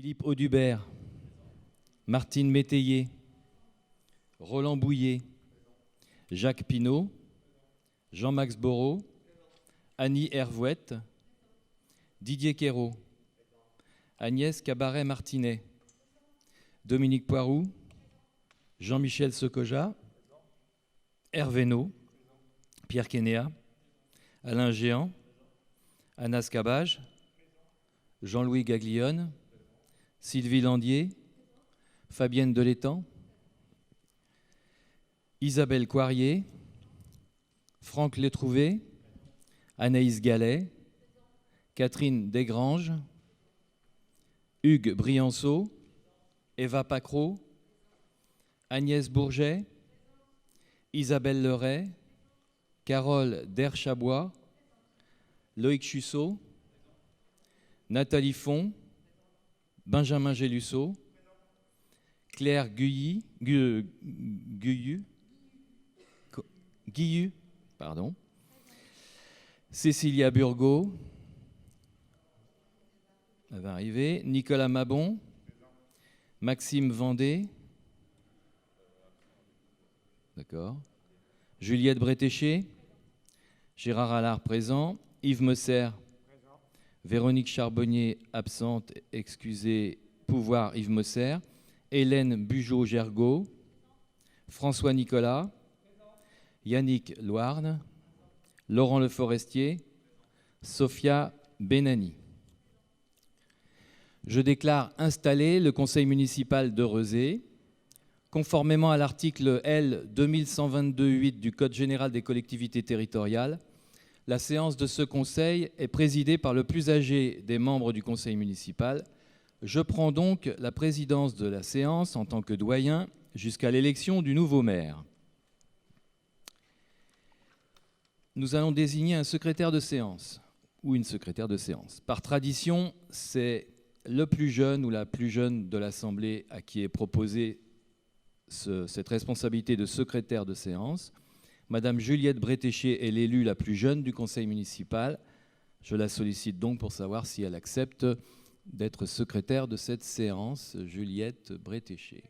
Philippe Audubert, Martine Métayer, Roland Bouillet, Jacques Pinault, Jean-Max Borot, Annie Hervouette, Didier Quérault, Agnès Cabaret-Martinet, Dominique Poiroux, Jean-Michel Secoja, Hervé No, Pierre Kénéa, Alain Géant, Anas Cabage, Jean-Louis Gaglione, Sylvie Landier, Fabienne Delétang, Isabelle Coirier, Franck Létrouvé, Anaïs Gallet, Catherine Desgranges, Hugues Brianceau, Eva Pacreau, Agnès Bourget, Isabelle Leray, Carole Derchabois, Loïc Chussot, Nathalie Font, Benjamin Gélusseau, Claire Guillu, Cécilia Burgot, elle va arriver, Nicolas Mabon, Maxime Vendée, d'accord, Juliette Bretéché, Gérard Allard présent, Yves Messer, Véronique Charbonnier absente, excusez, pouvoir Yves Messer, Hélène Bugeaud-Gergaud, François Nicolas, Yannick Loarne, Laurent Le Forestier, Sophia Benani. Je déclare installé le conseil municipal de Rezé. Conformément à l'article L. 2122-8 du Code général des collectivités territoriales, la séance de ce conseil est présidée par le plus âgé des membres du conseil municipal. Je prends donc la présidence de la séance en tant que doyen jusqu'à l'élection du nouveau maire. Nous allons désigner un secrétaire de séance ou une secrétaire de séance. Par tradition, c'est le plus jeune ou la plus jeune de l'Assemblée à qui est proposée cette responsabilité de secrétaire de séance. Madame Juliette Bretéché est l'élue la plus jeune du conseil municipal. Je la sollicite donc pour savoir si elle accepte d'être secrétaire de cette séance. Juliette Bretéché.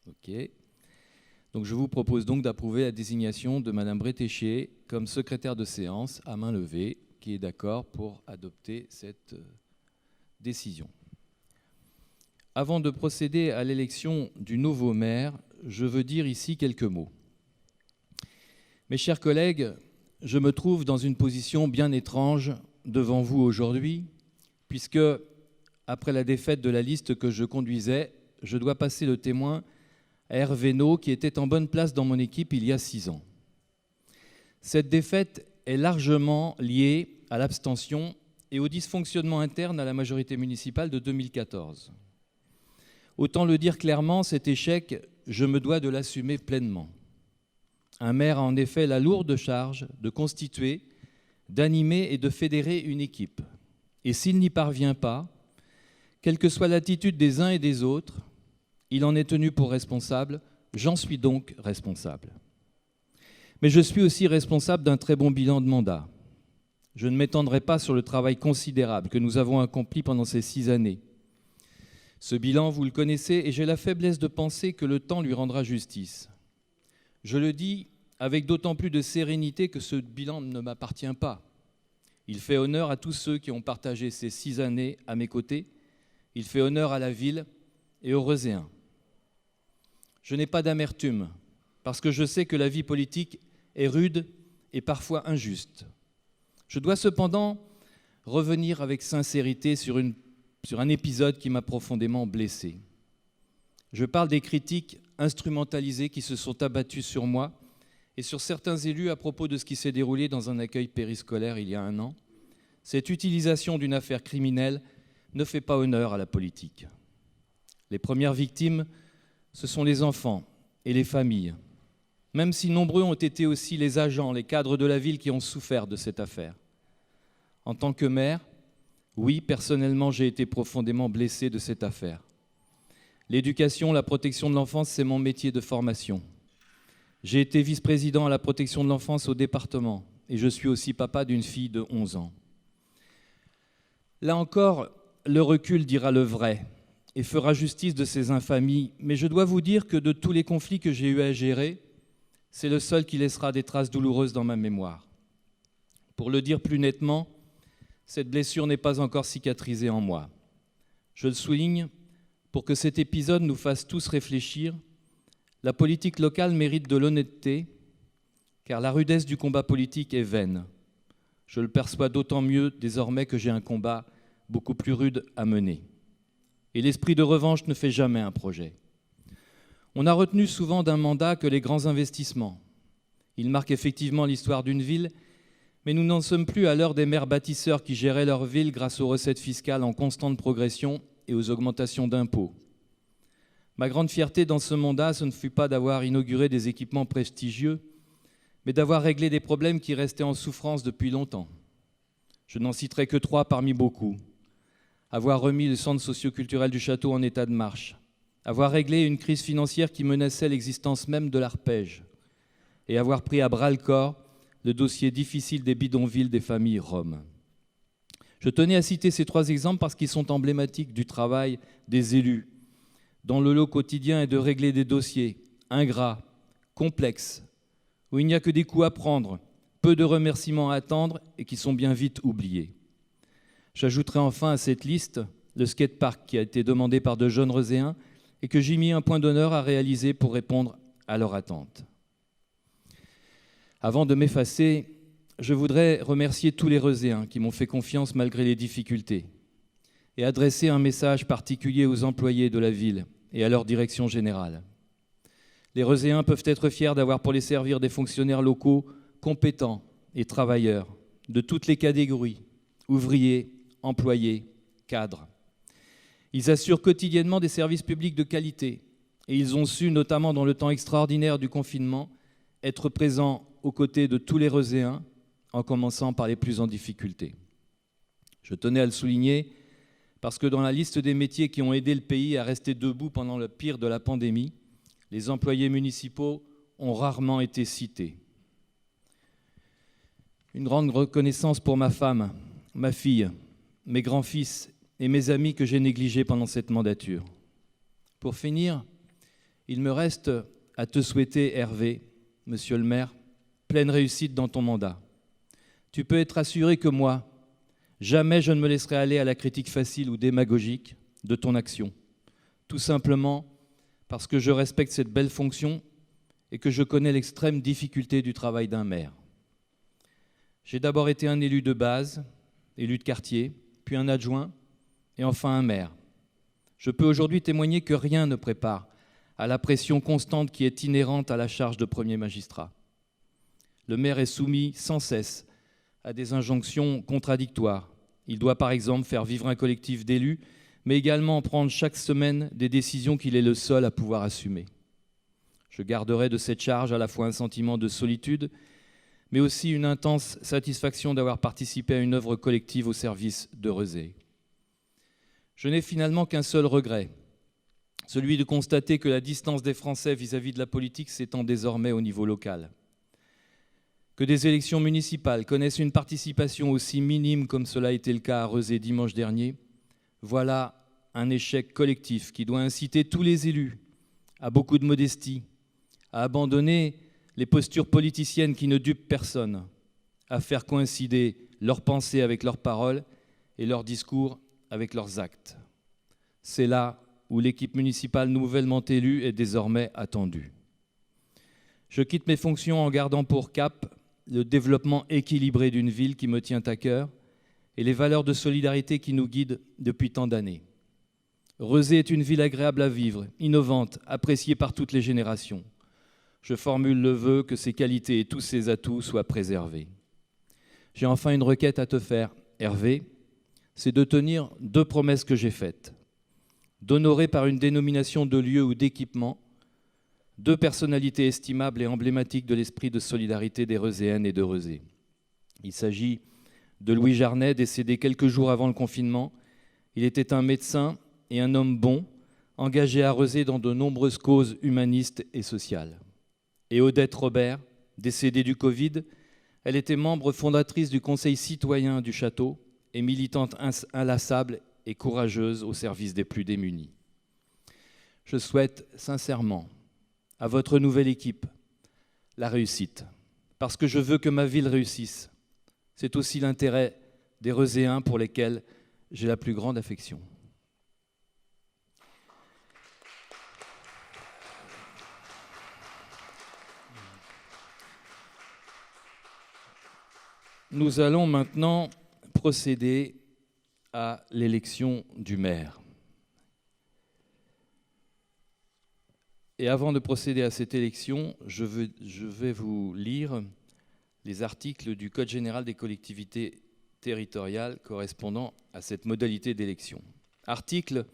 OK. Donc je vous propose donc d'approuver la désignation de Madame Bretéché comme secrétaire de séance à main levée. Qui est d'accord pour adopter cette décision. Avant de procéder à l'élection du nouveau maire, je veux dire ici quelques mots. Mes chers collègues, je me trouve dans une position bien étrange devant vous aujourd'hui, puisque, après la défaite de la liste que je conduisais, je dois passer le témoin à Hervé No, qui était en bonne place dans mon équipe il y a 6 ans. Cette défaite est largement liée à l'abstention et au dysfonctionnement interne à la majorité municipale de 2014. Autant le dire clairement, cet échec, je me dois de l'assumer pleinement. Un maire a en effet la lourde charge de constituer, d'animer et de fédérer une équipe. Et s'il n'y parvient pas, quelle que soit l'attitude des uns et des autres, il en est tenu pour responsable, j'en suis donc responsable. Mais je suis aussi responsable d'un très bon bilan de mandat. Je ne m'étendrai pas sur le travail considérable que nous avons accompli pendant ces 6 années. Ce bilan, vous le connaissez, et j'ai la faiblesse de penser que le temps lui rendra justice. Je le dis avec d'autant plus de sérénité que ce bilan ne m'appartient pas. Il fait honneur à tous ceux qui ont partagé ces 6 années à mes côtés. Il fait honneur à la ville et aux Rezéens. Je n'ai pas d'amertume, parce que je sais que la vie politique est rude et parfois injuste. Je dois cependant revenir avec sincérité sur un épisode qui m'a profondément blessé. Je parle des critiques instrumentalisées qui se sont abattues sur moi et sur certains élus à propos de ce qui s'est déroulé dans un accueil périscolaire il y a 1 an. Cette utilisation d'une affaire criminelle ne fait pas honneur à la politique. Les premières victimes, ce sont les enfants et les familles, même si nombreux ont été aussi les agents, les cadres de la ville qui ont souffert de cette affaire. En tant que maire, oui, personnellement, j'ai été profondément blessé de cette affaire. L'éducation, la protection de l'enfance, c'est mon métier de formation. J'ai été vice-président à la protection de l'enfance au département et je suis aussi papa d'une fille de 11 ans. Là encore, le recul dira le vrai. et fera justice de ces infamies, mais je dois vous dire que de tous les conflits que j'ai eu à gérer, c'est le seul qui laissera des traces douloureuses dans ma mémoire. Pour le dire plus nettement, cette blessure n'est pas encore cicatrisée en moi. Je le souligne, pour que cet épisode nous fasse tous réfléchir, la politique locale mérite de l'honnêteté, car la rudesse du combat politique est vaine. Je le perçois d'autant mieux désormais que j'ai un combat beaucoup plus rude à mener. Et l'esprit de revanche ne fait jamais un projet. On a retenu souvent d'un mandat que les grands investissements. Ils marquent effectivement l'histoire d'une ville, mais nous n'en sommes plus à l'heure des maires bâtisseurs qui géraient leur ville grâce aux recettes fiscales en constante progression et aux augmentations d'impôts. Ma grande fierté dans ce mandat, ce ne fut pas d'avoir inauguré des équipements prestigieux, mais d'avoir réglé des problèmes qui restaient en souffrance depuis longtemps. Je n'en citerai que 3 parmi beaucoup. Avoir remis le centre socio-culturel du château en état de marche, avoir réglé une crise financière qui menaçait l'existence même de l'Arpège, et avoir pris à bras-le-corps le dossier difficile des bidonvilles des familles roms. Je tenais à citer ces 3 exemples parce qu'ils sont emblématiques du travail des élus, dont le lot quotidien est de régler des dossiers ingrats, complexes, où il n'y a que des coups à prendre, peu de remerciements à attendre et qui sont bien vite oubliés. J'ajouterai enfin à cette liste le skatepark qui a été demandé par de jeunes Reuséens et que j'ai mis un point d'honneur à réaliser pour répondre à leur attente. Avant de m'effacer, je voudrais remercier tous les Reuséens qui m'ont fait confiance malgré les difficultés et adresser un message particulier aux employés de la ville et à leur direction générale. Les Reuséens peuvent être fiers d'avoir pour les servir des fonctionnaires locaux compétents et travailleurs de toutes les catégories, ouvriers, employés, cadres. Ils assurent quotidiennement des services publics de qualité et ils ont su, notamment dans le temps extraordinaire du confinement, être présents aux côtés de tous les Reuséens, en commençant par les plus en difficulté. Je tenais à le souligner parce que dans la liste des métiers qui ont aidé le pays à rester debout pendant le pire de la pandémie, les employés municipaux ont rarement été cités. Une grande reconnaissance pour ma femme, ma fille, mes grands-fils et mes amis que j'ai négligés pendant cette mandature. Pour finir, il me reste à te souhaiter, Hervé, monsieur le maire, pleine réussite dans ton mandat. Tu peux être assuré que moi, jamais je ne me laisserai aller à la critique facile ou démagogique de ton action, tout simplement parce que je respecte cette belle fonction et que je connais l'extrême difficulté du travail d'un maire. J'ai d'abord été un élu de base, élu de quartier, puis un adjoint et enfin un maire. Je peux aujourd'hui témoigner que rien ne prépare à la pression constante qui est inhérente à la charge de premier magistrat. Le maire est soumis sans cesse à des injonctions contradictoires. Il doit par exemple faire vivre un collectif d'élus, mais également prendre chaque semaine des décisions qu'il est le seul à pouvoir assumer. Je garderai de cette charge à la fois un sentiment de solitude, mais aussi une intense satisfaction d'avoir participé à une œuvre collective au service de Rezé. Je n'ai finalement qu'un seul regret, celui de constater que la distance des Français vis-à-vis de la politique s'étend désormais au niveau local. Que des élections municipales connaissent une participation aussi minime comme cela a été le cas à Rezé dimanche dernier, voilà un échec collectif qui doit inciter tous les élus à beaucoup de modestie, à abandonner les postures politiciennes qui ne dupent personne, à faire coïncider leurs pensées avec leurs paroles et leurs discours avec leurs actes. C'est là où l'équipe municipale nouvellement élue est désormais attendue. Je quitte mes fonctions en gardant pour cap le développement équilibré d'une ville qui me tient à cœur et les valeurs de solidarité qui nous guident depuis tant d'années. Rezé est une ville agréable à vivre, innovante, appréciée par toutes les générations. Je formule le vœu que ses qualités et tous ses atouts soient préservés. J'ai enfin une requête à te faire, Hervé, c'est de tenir 2 promesses que j'ai faites. D'honorer par une dénomination de lieu ou d'équipement 2 personnalités estimables et emblématiques de l'esprit de solidarité des Reuséennes et de Rezé. Il s'agit de Louis Jarnet, décédé quelques jours avant le confinement. Il était un médecin et un homme bon, engagé à Rezé dans de nombreuses causes humanistes et sociales. Et Odette Robert, décédée du Covid, elle était membre fondatrice du Conseil citoyen du Château et militante inlassable et courageuse au service des plus démunis. Je souhaite sincèrement à votre nouvelle équipe la réussite, parce que je veux que ma ville réussisse. C'est aussi l'intérêt des Reuséens pour lesquels j'ai la plus grande affection. Nous allons maintenant procéder à l'élection du maire. Et avant de procéder à cette élection, je vais vous lire les articles du Code général des collectivités territoriales correspondant à cette modalité d'élection. Article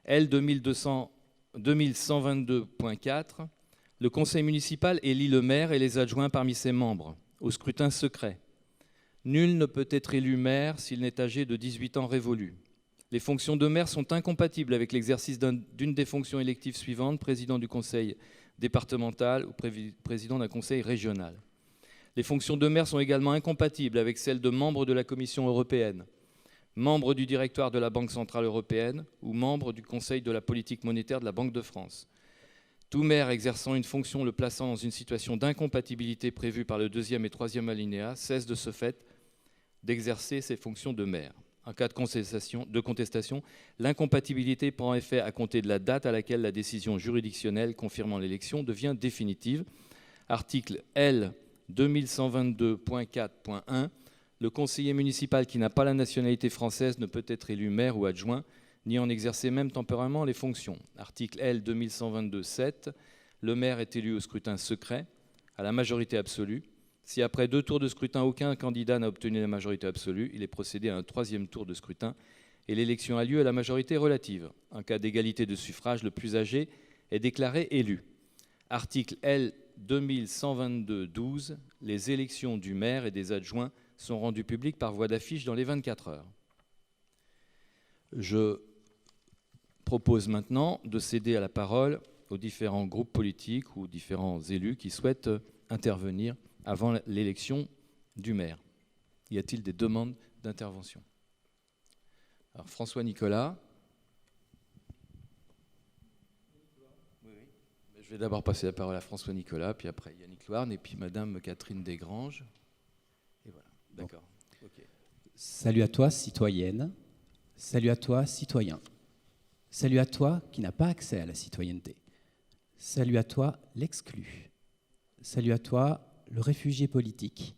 L 2122.4. Le conseil municipal élit le maire et les adjoints parmi ses membres, au scrutin secret. Nul ne peut être élu maire s'il n'est âgé de 18 ans révolus. Les fonctions de maire sont incompatibles avec l'exercice d'une des fonctions électives suivantes, président du conseil départemental ou président d'un conseil régional. Les fonctions de maire sont également incompatibles avec celles de membre de la Commission européenne, membre du directoire de la Banque centrale européenne ou membre du conseil de la politique monétaire de la Banque de France. Tout maire exerçant une fonction le plaçant dans une situation d'incompatibilité prévue par le 2e et 3e alinéa cesse de ce fait d'exercer ses fonctions de maire. En cas de contestation, l'incompatibilité prend effet à compter de la date à laquelle la décision juridictionnelle confirmant l'élection devient définitive. Article L 2122.4.1. Le conseiller municipal qui n'a pas la nationalité française ne peut être élu maire ou adjoint, ni en exercer même temporairement les fonctions. Article L 2122.7. Le maire est élu au scrutin secret, à la majorité absolue. Si après 2 tours de scrutin, aucun candidat n'a obtenu la majorité absolue, il est procédé à un 3e tour de scrutin et l'élection a lieu à la majorité relative. En cas d'égalité de suffrage, le plus âgé est déclaré élu. Article L 2122.12. Les élections du maire et des adjoints sont rendues publiques par voie d'affiche dans les 24 heures. Je propose maintenant de céder à la parole aux différents groupes politiques ou différents élus qui souhaitent intervenir avant l'élection du maire. Y a-t-il des demandes d'intervention? Alors, François Nicolas. Je vais d'abord passer la parole à François Nicolas, puis après Yannick Louarn, et puis Madame Catherine Desgranges. Et voilà, d'accord. Bon. Okay. Salut à toi, citoyenne. Salut à toi, citoyen. Salut à toi qui n'a pas accès à la citoyenneté. Salut à toi, l'exclu. Salut à toi, le réfugié politique,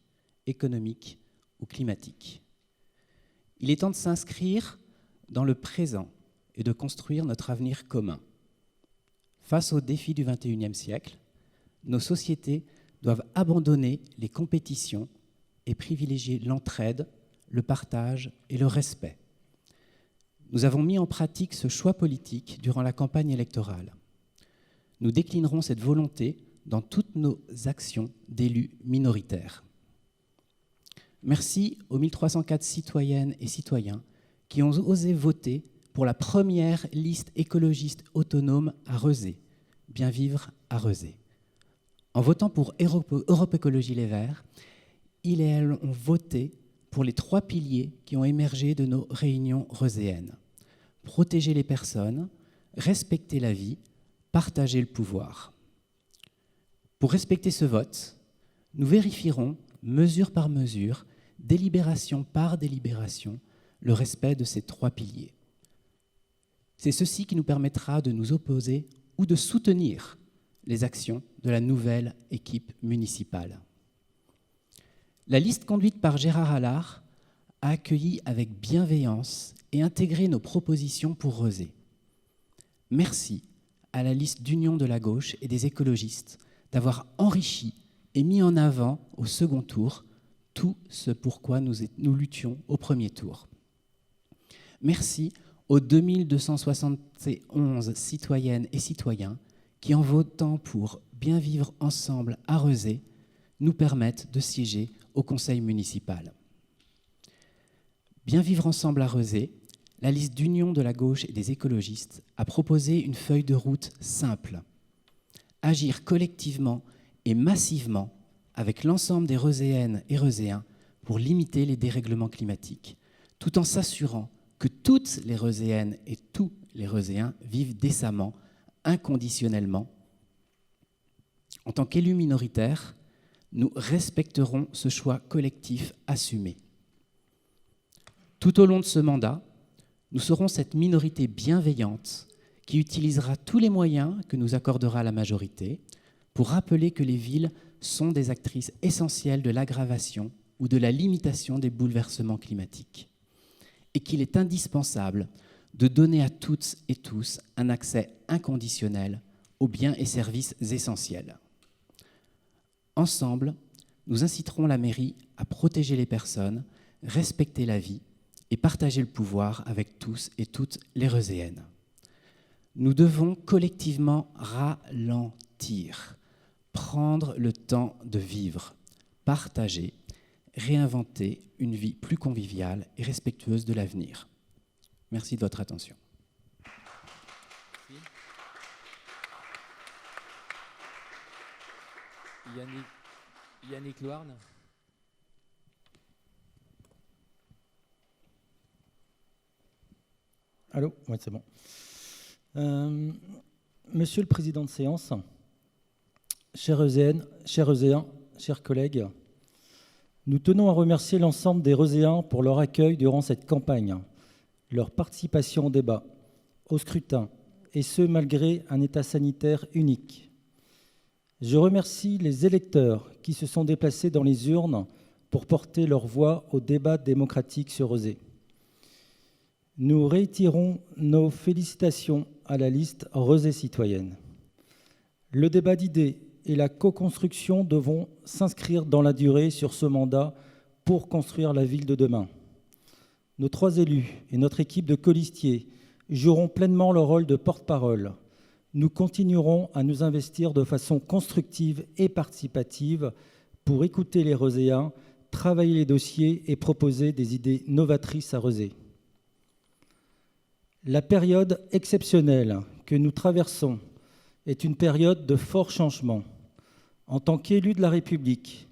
économique ou climatique. Il est temps de s'inscrire dans le présent et de construire notre avenir commun. Face aux défis du XXIe siècle, nos sociétés doivent abandonner les compétitions et privilégier l'entraide, le partage et le respect. Nous avons mis en pratique ce choix politique durant la campagne électorale. Nous déclinerons cette volonté dans toutes nos actions d'élus minoritaires. Merci aux 1304 citoyennes et citoyens qui ont osé voter pour la première liste écologiste autonome à Rezé, Bien vivre à Rezé. En votant pour Europe Écologie Les Verts, ils et elles ont voté pour les 3 piliers qui ont émergé de nos réunions rezéennes. Protéger les personnes, respecter la vie, partager le pouvoir. Pour respecter ce vote, nous vérifierons, mesure par mesure, délibération par délibération, le respect de ces 3 piliers. C'est ceci qui nous permettra de nous opposer ou de soutenir les actions de la nouvelle équipe municipale. La liste conduite par Gérard Allard a accueilli avec bienveillance et intégré nos propositions pour Rezé. Merci à la liste d'Union de la gauche et des écologistes d'avoir enrichi et mis en avant au second tour tout ce pourquoi nous luttions au premier tour. Merci aux 2271 citoyennes et citoyens qui, en votant pour Bien vivre ensemble à Rezé, nous permettent de siéger au conseil municipal. Bien vivre ensemble à Rezé, la liste d'Union de la gauche et des écologistes a proposé une feuille de route simple. Agir collectivement et massivement avec l'ensemble des Rezéennes et Rezéens pour limiter les dérèglements climatiques, tout en s'assurant que toutes les Rezéennes et tous les Rezéens vivent décemment, inconditionnellement. En tant qu'élus minoritaires, nous respecterons ce choix collectif assumé. Tout au long de ce mandat, nous serons cette minorité bienveillante qui utilisera tous les moyens que nous accordera la majorité pour rappeler que les villes sont des actrices essentielles de l'aggravation ou de la limitation des bouleversements climatiques et qu'il est indispensable de donner à toutes et tous un accès inconditionnel aux biens et services essentiels. Ensemble, nous inciterons la mairie à protéger les personnes, respecter la vie et partager le pouvoir avec tous et toutes les Reuséennes. Nous devons collectivement ralentir, prendre le temps de vivre, partager, réinventer une vie plus conviviale et respectueuse de l'avenir. Merci de votre attention. Yannick Louarn. Allô ? Oui, c'est bon. Monsieur le président de séance, chers Reuséennes, chers Reuséens, chers collègues, nous tenons à remercier l'ensemble des Reuséens pour leur accueil durant cette campagne, leur participation au débat, au scrutin, et ce malgré un état sanitaire unique. Je remercie les électeurs qui se sont déplacés dans les urnes pour porter leur voix au débat démocratique sur Rezé. Nous réitérons nos félicitations à la liste Rezé citoyenne. Le débat d'idées et la co-construction devront s'inscrire dans la durée sur ce mandat pour construire la ville de demain. Nos 3 élus et notre équipe de colistiers joueront pleinement leur rôle de porte-parole. Nous continuerons à nous investir de façon constructive et participative pour écouter les Reuséens, travailler les dossiers et proposer des idées novatrices à Rezé. La période exceptionnelle que nous traversons est une période de forts changements. En tant qu'élus de la République,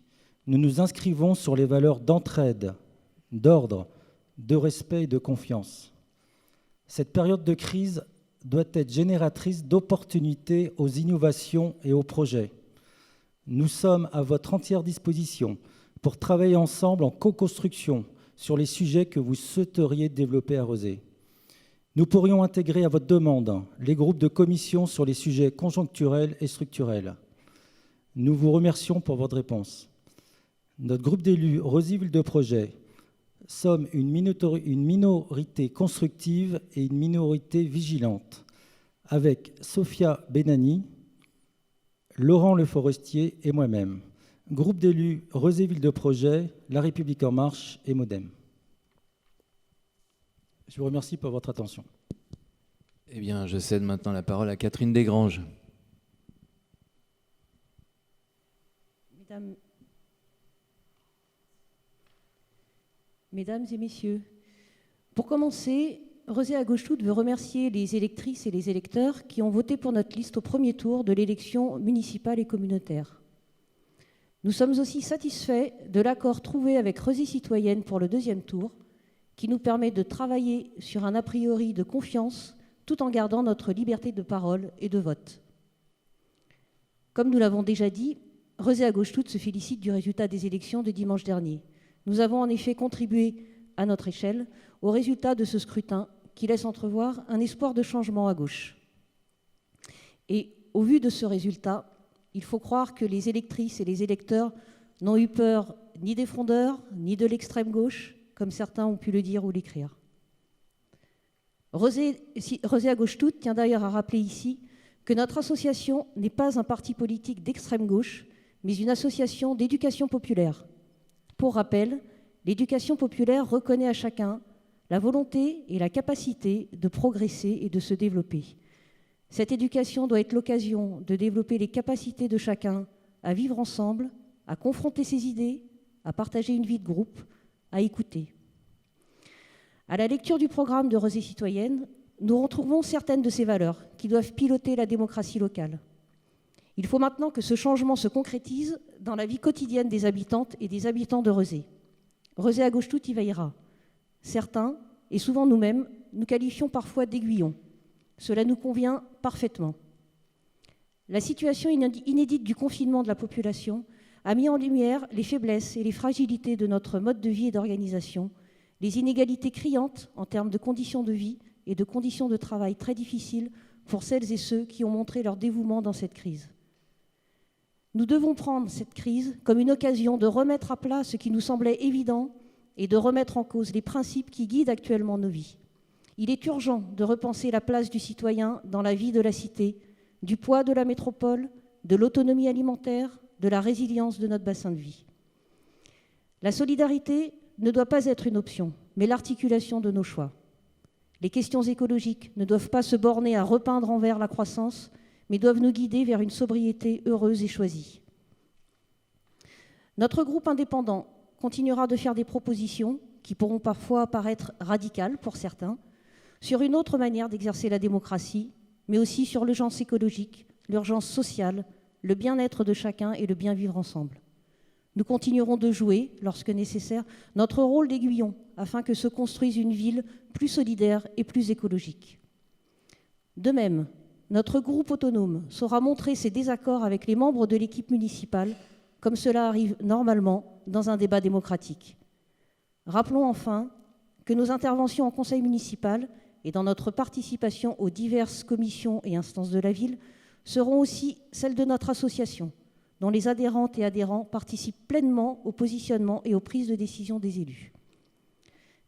nous nous inscrivons sur les valeurs d'entraide, d'ordre, de respect et de confiance. Cette période de crise doit être génératrice d'opportunités aux innovations et aux projets. Nous sommes à votre entière disposition pour travailler ensemble en co-construction sur les sujets que vous souhaiteriez développer à Rezé. Nous pourrions intégrer à votre demande les groupes de commission sur les sujets conjoncturels et structurels. Nous vous remercions pour votre réponse. Notre groupe d'élus Rezé Ville de Projet sommes une minorité constructive et une minorité vigilante, avec Sophia Benani, Laurent Le Forestier et moi-même. Groupe d'élus Rezé Ville de Projet, La République En Marche et Modem. Je vous remercie pour votre attention. Eh bien, je cède maintenant la parole à Catherine Desgranges. Mesdames et messieurs, pour commencer, Rezé à Gauche Toute veut remercier les électrices et les électeurs qui ont voté pour notre liste au premier tour de l'élection municipale et communautaire. Nous sommes aussi satisfaits de l'accord trouvé avec Rezé Citoyenne pour le deuxième tour, qui nous permet de travailler sur un a priori de confiance tout en gardant notre liberté de parole et de vote. Comme nous l'avons déjà dit, Rezé à Gauche Toute se félicite du résultat des élections de dimanche dernier. Nous avons en effet contribué à notre échelle au résultat de ce scrutin qui laisse entrevoir un espoir de changement à gauche. Et au vu de ce résultat, il faut croire que les électrices et les électeurs n'ont eu peur ni des frondeurs, ni de l'extrême gauche, comme certains ont pu le dire ou l'écrire. Rezé à Gauche Toute tient d'ailleurs à rappeler ici que notre association n'est pas un parti politique d'extrême gauche, mais une association d'éducation populaire. Pour rappel, l'éducation populaire reconnaît à chacun la volonté et la capacité de progresser et de se développer. Cette éducation doit être l'occasion de développer les capacités de chacun à vivre ensemble, à confronter ses idées, à partager une vie de groupe, à écouter. À la lecture du programme de Rezé Citoyenne, nous retrouvons certaines de ces valeurs qui doivent piloter la démocratie locale. Il faut maintenant que ce changement se concrétise dans la vie quotidienne des habitantes et des habitants de Rezé. Rezé à Gauche Toute y veillera. Certains, et souvent nous-mêmes, nous qualifions parfois d'aiguillons. Cela nous convient parfaitement. La situation inédite du confinement de la population a mis en lumière les faiblesses et les fragilités de notre mode de vie et d'organisation, les inégalités criantes en termes de conditions de vie et de conditions de travail très difficiles pour celles et ceux qui ont montré leur dévouement dans cette crise. Nous devons prendre cette crise comme une occasion de remettre à plat ce qui nous semblait évident et de remettre en cause les principes qui guident actuellement nos vies. Il est urgent de repenser la place du citoyen dans la vie de la cité, du poids de la métropole, de l'autonomie alimentaire, de la résilience de notre bassin de vie. La solidarité ne doit pas être une option, mais l'articulation de nos choix. Les questions écologiques ne doivent pas se borner à repeindre en vert la croissance, mais doivent nous guider vers une sobriété heureuse et choisie. Notre groupe indépendant continuera de faire des propositions qui pourront parfois paraître radicales pour certains, sur une autre manière d'exercer la démocratie, mais aussi sur l'urgence écologique, l'urgence sociale, le bien-être de chacun et le bien vivre ensemble. Nous continuerons de jouer, lorsque nécessaire, notre rôle d'aiguillon afin que se construise une ville plus solidaire et plus écologique. De même, notre groupe autonome saura montrer ses désaccords avec les membres de l'équipe municipale, comme cela arrive normalement dans un débat démocratique. Rappelons enfin que nos interventions en conseil municipal et dans notre participation aux diverses commissions et instances de la ville seront aussi celles de notre association, dont les adhérentes et adhérents participent pleinement au positionnement et aux prises de décision des élus.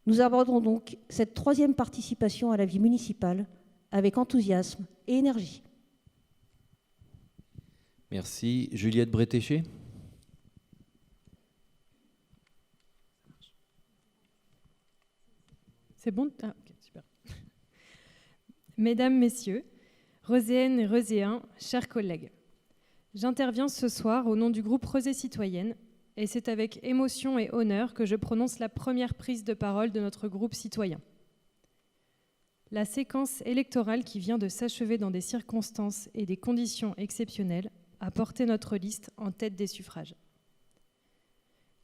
Nous abordons donc cette troisième participation à la vie municipale avec enthousiasme et énergie. Merci. Juliette Bretéché. C'est bon? Ah, ok, super. Mesdames, Messieurs, Roséennes et Roséens, chers collègues, j'interviens ce soir au nom du groupe Rosée Citoyenne et c'est avec émotion et honneur que je prononce la première prise de parole de notre groupe citoyen. La séquence électorale qui vient de s'achever dans des circonstances et des conditions exceptionnelles a porté notre liste en tête des suffrages.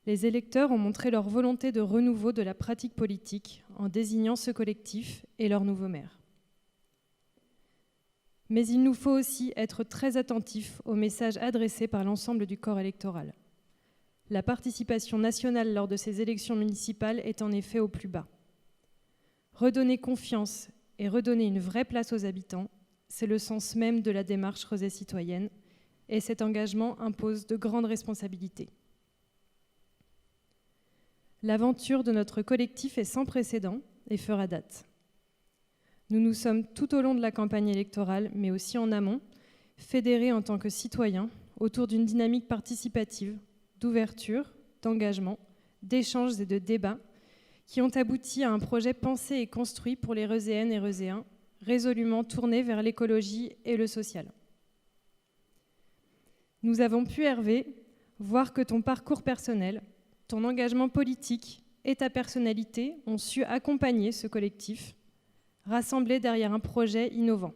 Les électeurs ont montré leur volonté de renouveau de la pratique politique en désignant ce collectif et leur nouveau maire. Mais il nous faut aussi être très attentifs aux messages adressés par l'ensemble du corps électoral. La participation nationale lors de ces élections municipales est en effet au plus bas. Redonner confiance et redonner une vraie place aux habitants, c'est le sens même de la démarche Rosée Citoyenne, et cet engagement impose de grandes responsabilités. L'aventure de notre collectif est sans précédent et fera date. Nous nous sommes tout au long de la campagne électorale, mais aussi en amont, fédérés en tant que citoyens autour d'une dynamique participative, d'ouverture, d'engagement, d'échanges et de débats qui ont abouti à un projet pensé et construit pour les Roséennes et Roséens, résolument tourné vers l'écologie et le social. Nous avons pu, Hervé, voir que ton parcours personnel, ton engagement politique et ta personnalité ont su accompagner ce collectif, rassemblé derrière un projet innovant.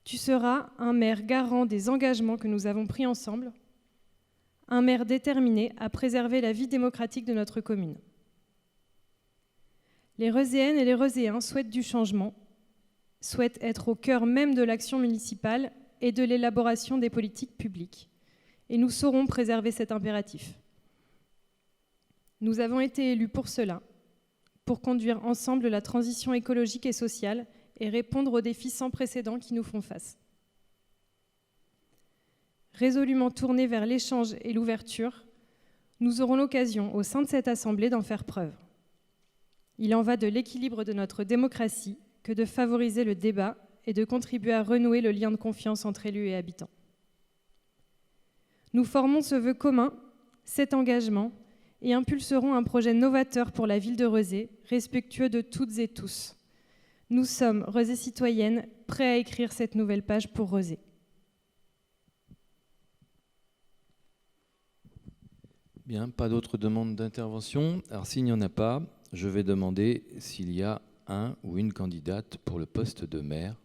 Tu seras un maire garant des engagements que nous avons pris ensemble, un maire déterminé à préserver la vie démocratique de notre commune. Les Roséennes et les Roséens souhaitent du changement, souhaitent être au cœur même de l'action municipale et de l'élaboration des politiques publiques. Et nous saurons préserver cet impératif. Nous avons été élus pour cela, pour conduire ensemble la transition écologique et sociale et répondre aux défis sans précédent qui nous font face. Résolument tournés vers l'échange et l'ouverture, nous aurons l'occasion au sein de cette Assemblée d'en faire preuve. Il en va de l'équilibre de notre démocratie que de favoriser le débat et de contribuer à renouer le lien de confiance entre élus et habitants. Nous formons ce vœu commun, cet engagement, et impulserons un projet novateur pour la ville de Rezé, respectueux de toutes et tous. Nous sommes, Rosée Citoyenne, prêts à écrire cette nouvelle page pour Rezé. Bien, pas d'autres demandes d'intervention. Alors s'il n'y en a pas, je vais demander s'il y a un ou une candidate pour le poste de maire.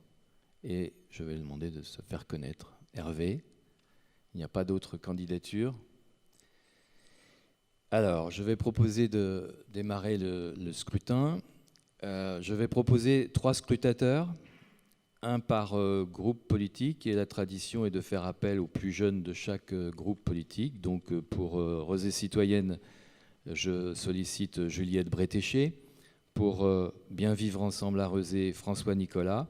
Et je vais demander de se faire connaître. Hervé, il n'y a pas d'autres candidatures. Alors, je vais proposer de démarrer le scrutin. Je vais proposer 3 scrutateurs. un par groupe politique, et la tradition est de faire appel aux plus jeunes de chaque groupe politique. Donc pour Rosée Citoyenne, je sollicite Juliette Bretéché. Pour Bien vivre ensemble à Rezé, François Nicolas.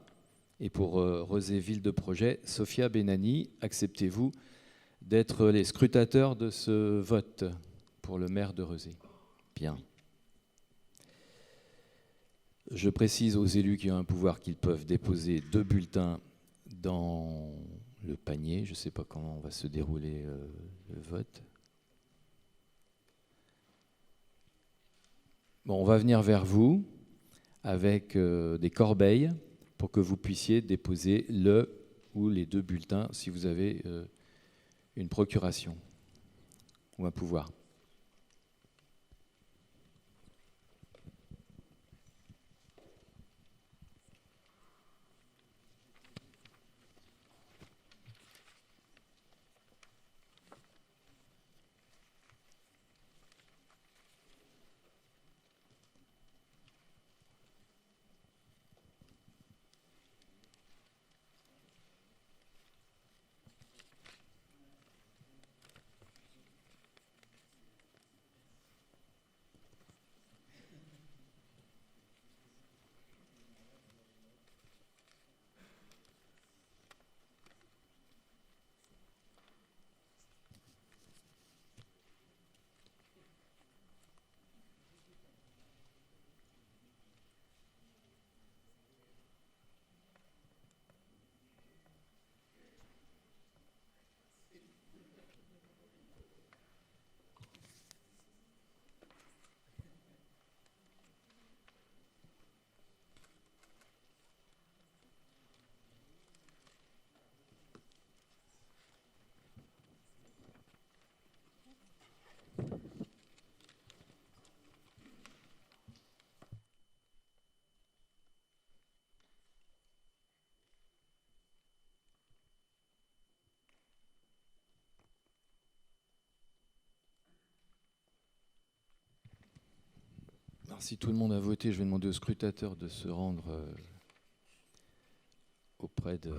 Et pour Rezé Ville de Projet, Sophia Benani. Acceptez-vous d'être les scrutateurs de ce vote pour le maire de Rezé? Bien. Je précise aux élus qui ont un pouvoir qu'ils peuvent déposer 2 bulletins dans le panier. Je ne sais pas comment va se dérouler le vote. Bon, on va venir vers vous avec des corbeilles pour que vous puissiez déposer le ou les 2 bulletins si vous avez une procuration ou un pouvoir. Alors, si tout le monde a voté, je vais demander aux scrutateurs de se rendre auprès de...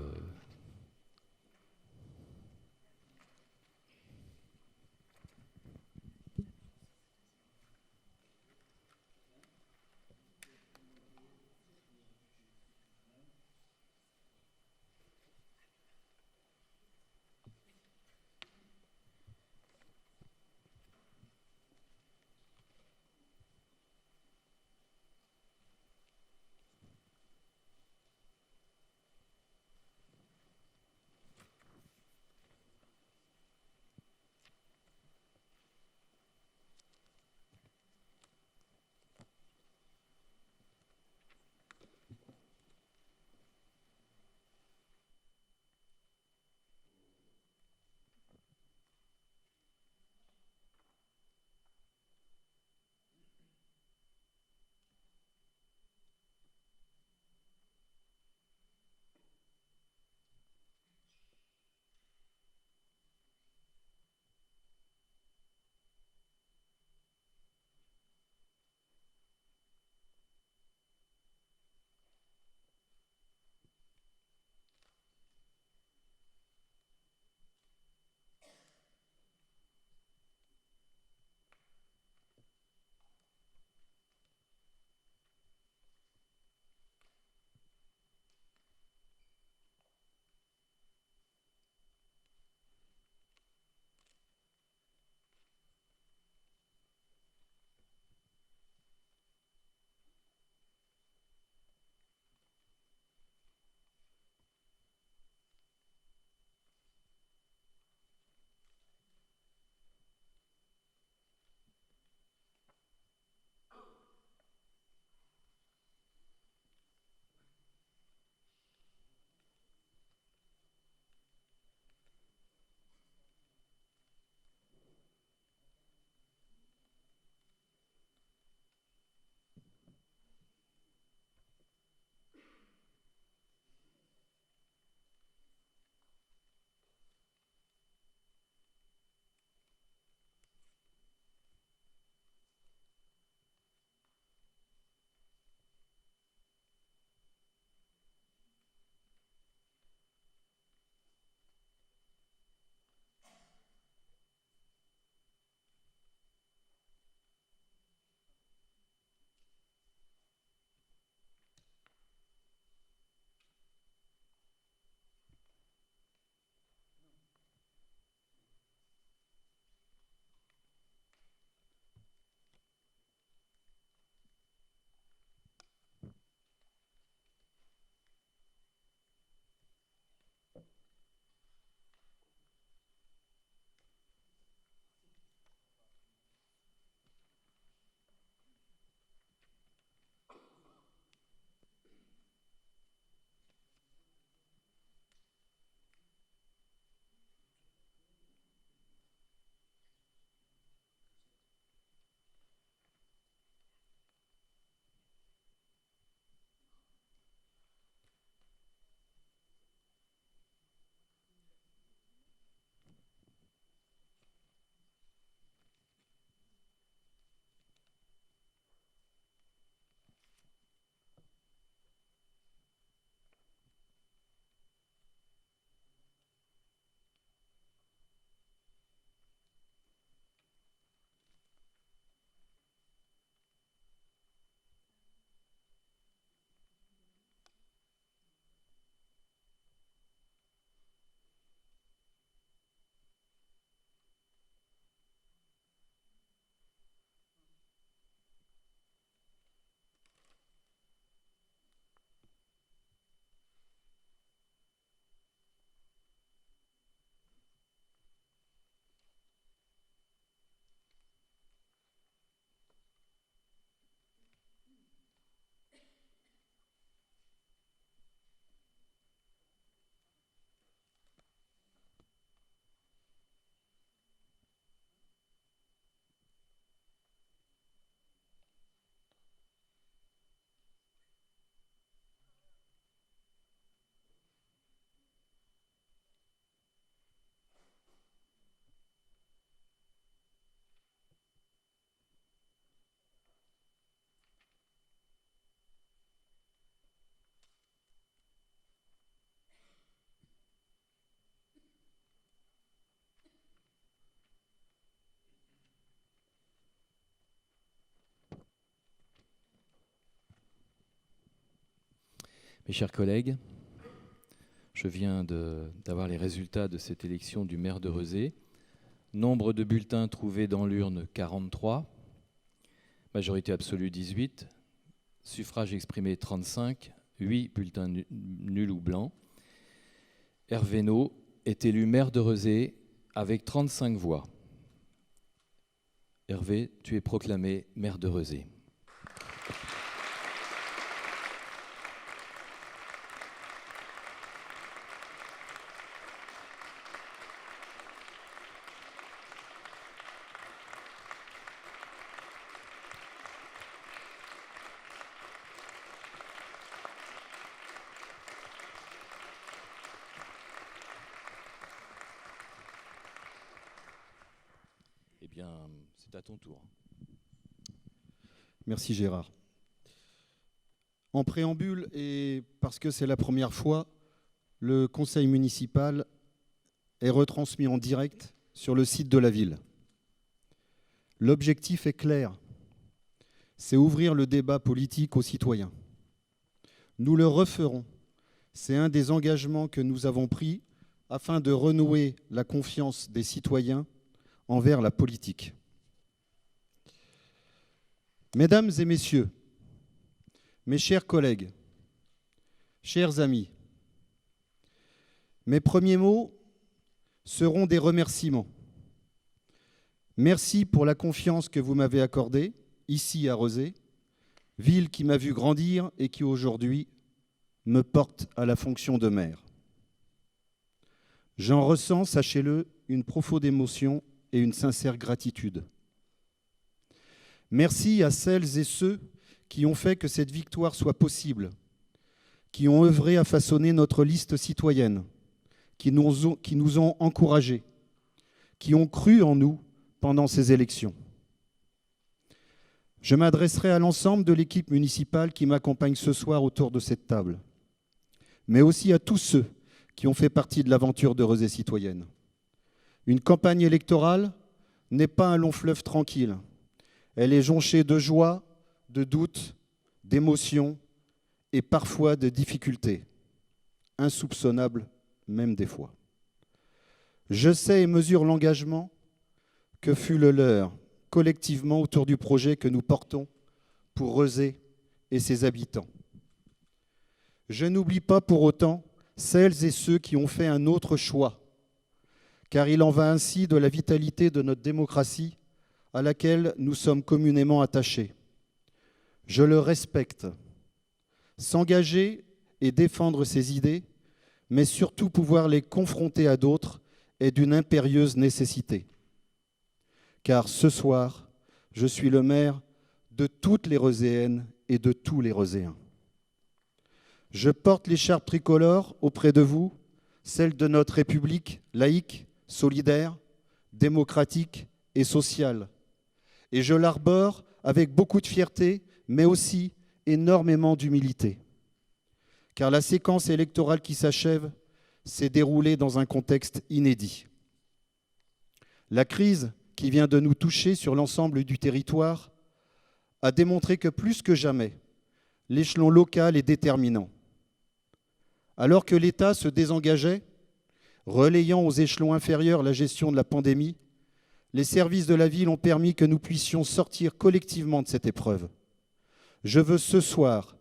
Mes chers collègues, je viens d'avoir les résultats de cette élection du maire de Rezé. Nombre de bulletins trouvés dans l'urne, 43. Majorité absolue, 18. Suffrage exprimé, 35. 8 bulletins nuls ou blancs. Hervé No est élu maire de Rezé avec 35 voix. Hervé, tu es proclamé maire de Rezé. Eh bien, c'est à ton tour. Merci Gérard. En préambule, et parce que c'est la première fois, le conseil municipal est retransmis en direct sur le site de la ville. L'objectif est clair, c'est ouvrir le débat politique aux citoyens. Nous le referons. C'est un des engagements que nous avons pris afin de renouer la confiance des citoyens envers la politique. Mesdames et messieurs, mes chers collègues, chers amis, mes premiers mots seront des remerciements. Merci pour la confiance que vous m'avez accordée, ici à Rezé, ville qui m'a vu grandir et qui aujourd'hui me porte à la fonction de maire. J'en ressens, sachez-le, une profonde émotion et une sincère gratitude. Merci à celles et ceux qui ont fait que cette victoire soit possible, qui ont œuvré à façonner notre liste citoyenne, qui nous ont encouragés, qui ont cru en nous pendant ces élections. Je m'adresserai à l'ensemble de l'équipe municipale qui m'accompagne ce soir autour de cette table, mais aussi à tous ceux qui ont fait partie de l'aventure de Rezé citoyenne. Une campagne électorale n'est pas un long fleuve tranquille. Elle est jonchée de joie, de doutes, d'émotions et parfois de difficultés, insoupçonnables même des fois. Je sais et mesure l'engagement que fut le leur collectivement autour du projet que nous portons pour Rezé et ses habitants. Je n'oublie pas pour autant celles et ceux qui ont fait un autre choix, car il en va ainsi de la vitalité de notre démocratie à laquelle nous sommes communément attachés. Je le respecte. S'engager et défendre ses idées, mais surtout pouvoir les confronter à d'autres, est d'une impérieuse nécessité. Car ce soir, je suis le maire de toutes les Rezéennes et de tous les Rezéens. Je porte l'écharpe tricolore auprès de vous, celle de notre République laïque, solidaire, démocratique et sociale. Et je l'arbore avec beaucoup de fierté, mais aussi énormément d'humilité. Car la séquence électorale qui s'achève s'est déroulée dans un contexte inédit. La crise qui vient de nous toucher sur l'ensemble du territoire a démontré que plus que jamais, l'échelon local est déterminant. Alors que l'État se désengageait, relayant aux échelons inférieurs la gestion de la pandémie, les services de la ville ont permis que nous puissions sortir collectivement de cette épreuve. Je veux ce soir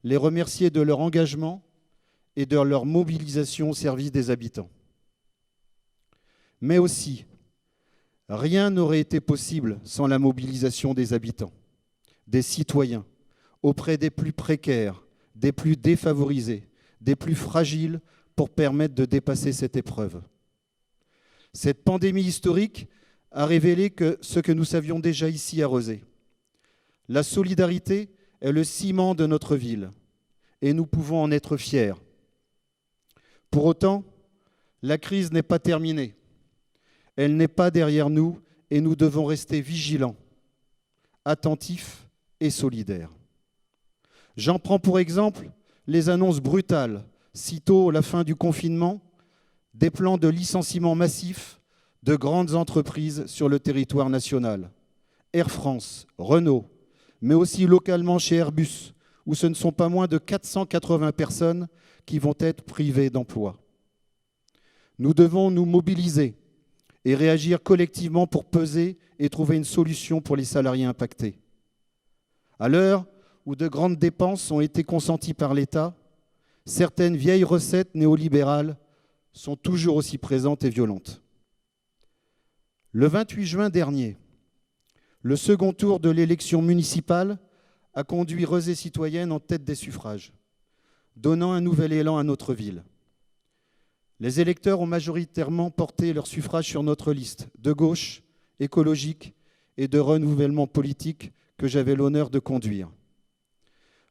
les remercier de leur engagement et de leur mobilisation au service des habitants. Mais aussi, rien n'aurait été possible sans la mobilisation des habitants, des citoyens, auprès des plus précaires, des plus défavorisés, des plus fragiles, pour permettre de dépasser cette épreuve. Cette pandémie historique a révélé ce que nous savions déjà ici à Rezé. La solidarité est le ciment de notre ville et nous pouvons en être fiers. Pour autant, la crise n'est pas terminée. Elle n'est pas derrière nous et nous devons rester vigilants, attentifs et solidaires. J'en prends pour exemple les annonces brutales, sitôt la fin du confinement, des plans de licenciement massifs de grandes entreprises sur le territoire national. Air France, Renault, mais aussi localement chez Airbus où ce ne sont pas moins de 480 personnes qui vont être privées d'emploi. Nous devons nous mobiliser et réagir collectivement pour peser et trouver une solution pour les salariés impactés. À l'heure où de grandes dépenses ont été consenties par l'État, certaines vieilles recettes néolibérales sont toujours aussi présentes et violentes. Le 28 juin dernier, le second tour de l'élection municipale a conduit Rezé Citoyenne en tête des suffrages, donnant un nouvel élan à notre ville. Les électeurs ont majoritairement porté leur suffrage sur notre liste de gauche, écologique et de renouvellement politique que j'avais l'honneur de conduire.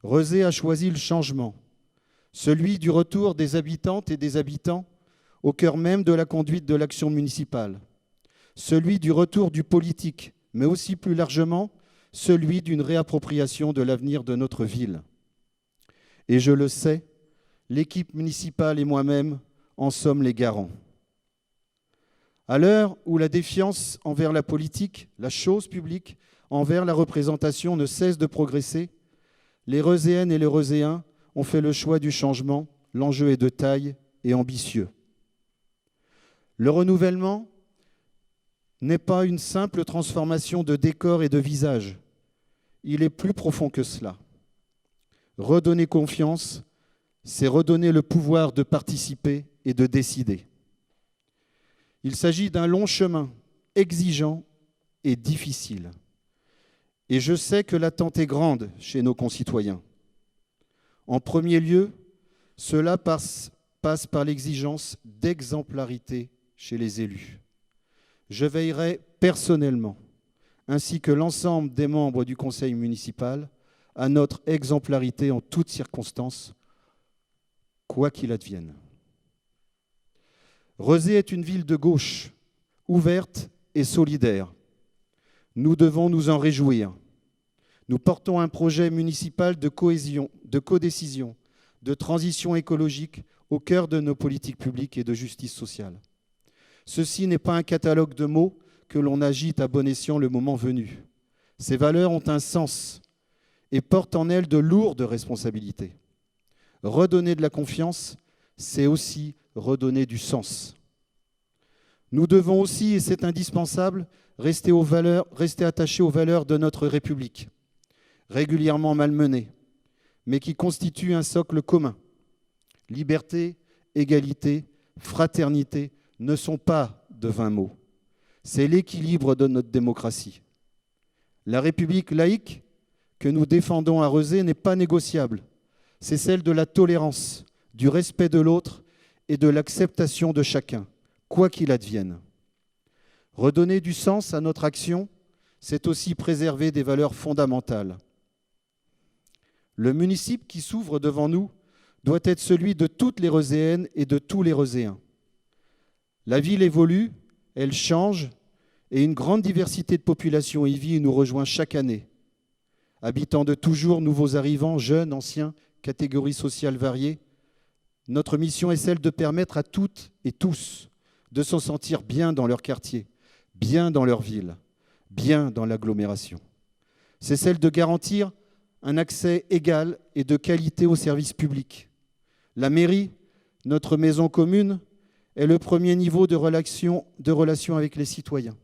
Rezé a choisi le changement, celui du retour des habitantes et des habitants au cœur même de la conduite de l'action municipale, celui du retour du politique, mais aussi plus largement, celui d'une réappropriation de l'avenir de notre ville. Et je le sais, l'équipe municipale et moi-même en sommes les garants. À l'heure où la défiance envers la politique, la chose publique, envers la représentation ne cesse de progresser, les Rezéennes et les Rezéens ont fait le choix du changement. L'enjeu est de taille et ambitieux. Le renouvellement n'est pas une simple transformation de décor et de visage. Il est plus profond que cela. Redonner confiance, c'est redonner le pouvoir de participer et de décider. Il s'agit d'un long chemin, exigeant et difficile. Et je sais que l'attente est grande chez nos concitoyens. En premier lieu, cela passe par l'exigence d'exemplarité chez les élus. Je veillerai personnellement, ainsi que l'ensemble des membres du conseil municipal, à notre exemplarité en toutes circonstances, quoi qu'il advienne. Rezé est une ville de gauche, ouverte et solidaire. Nous devons nous en réjouir. Nous portons un projet municipal de cohésion, de codécision, de transition écologique au cœur de nos politiques publiques et de justice sociale. Ceci n'est pas un catalogue de mots que l'on agite à bon escient le moment venu. Ces valeurs ont un sens et portent en elles de lourdes responsabilités. Redonner de la confiance, c'est aussi redonner du sens. Nous devons aussi, et c'est indispensable, rester attachés aux valeurs de notre République, régulièrement malmenées, mais qui constituent un socle commun. Liberté, égalité, fraternité ne sont pas de vains mots. C'est l'équilibre de notre démocratie. La République laïque que nous défendons à Rezé n'est pas négociable. C'est celle de la tolérance, du respect de l'autre et de l'acceptation de chacun, quoi qu'il advienne. Redonner du sens à notre action, c'est aussi préserver des valeurs fondamentales. Le municipe qui s'ouvre devant nous doit être celui de toutes les Rezéennes et de tous les Rezéens. La ville évolue, elle change, et une grande diversité de population y vit et nous rejoint chaque année. Habitants de toujours, nouveaux arrivants, jeunes, anciens, catégories sociales variées, notre mission est celle de permettre à toutes et tous de se sentir bien dans leur quartier, bien dans leur ville, bien dans l'agglomération. C'est celle de garantir un accès égal et de qualité aux services publics. La mairie, notre maison commune, est le premier niveau de relation avec les citoyens.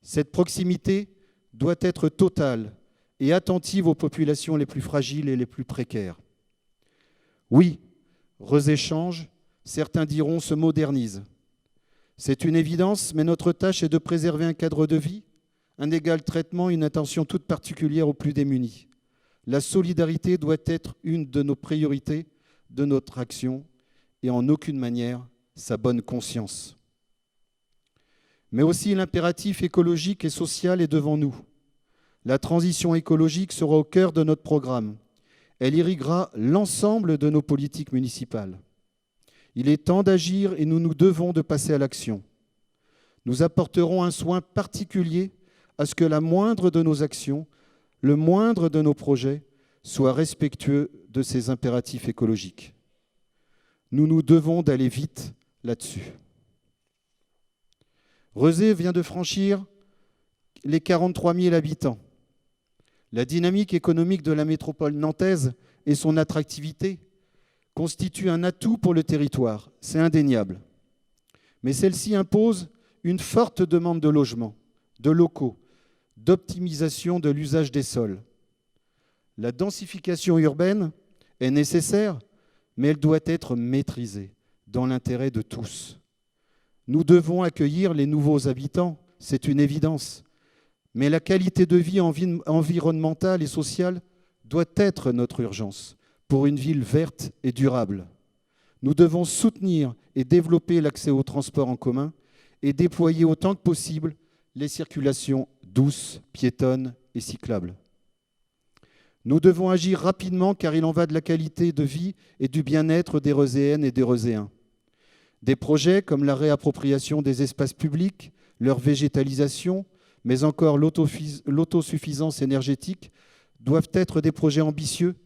Cette proximité doit être totale et attentive aux populations les plus fragiles et les plus précaires. Oui, Rezé change, certains diront se modernise. C'est une évidence, mais notre tâche est de préserver un cadre de vie, un égal traitement, une attention toute particulière aux plus démunis. La solidarité doit être une de nos priorités, de notre action, et en aucune manière sa bonne conscience. Mais aussi l'impératif écologique et social est devant nous. La transition écologique sera au cœur de notre programme. Elle irriguera l'ensemble de nos politiques municipales. Il est temps d'agir et nous nous devons de passer à l'action. Nous apporterons un soin particulier à ce que la moindre de nos actions, le moindre de nos projets, soit respectueux de ces impératifs écologiques. Nous nous devons d'aller vite là-dessus. Rezé vient de franchir les 43 000 habitants. La dynamique économique de la métropole nantaise et son attractivité constituent un atout pour le territoire, c'est indéniable. Mais celle-ci impose une forte demande de logements, de locaux, d'optimisation de l'usage des sols. La densification urbaine est nécessaire, mais elle doit être maîtrisée dans l'intérêt de tous. Nous devons accueillir les nouveaux habitants, c'est une évidence. Mais la qualité de vie environnementale et sociale doit être notre urgence pour une ville verte et durable. Nous devons soutenir et développer l'accès aux transports en commun et déployer autant que possible les circulations douces, piétonnes et cyclables. Nous devons agir rapidement car il en va de la qualité de vie et du bien-être des Reuséennes et des Reuséens. Des projets comme la réappropriation des espaces publics, leur végétalisation, mais encore l'autosuffisance énergétique doivent être des projets ambitieux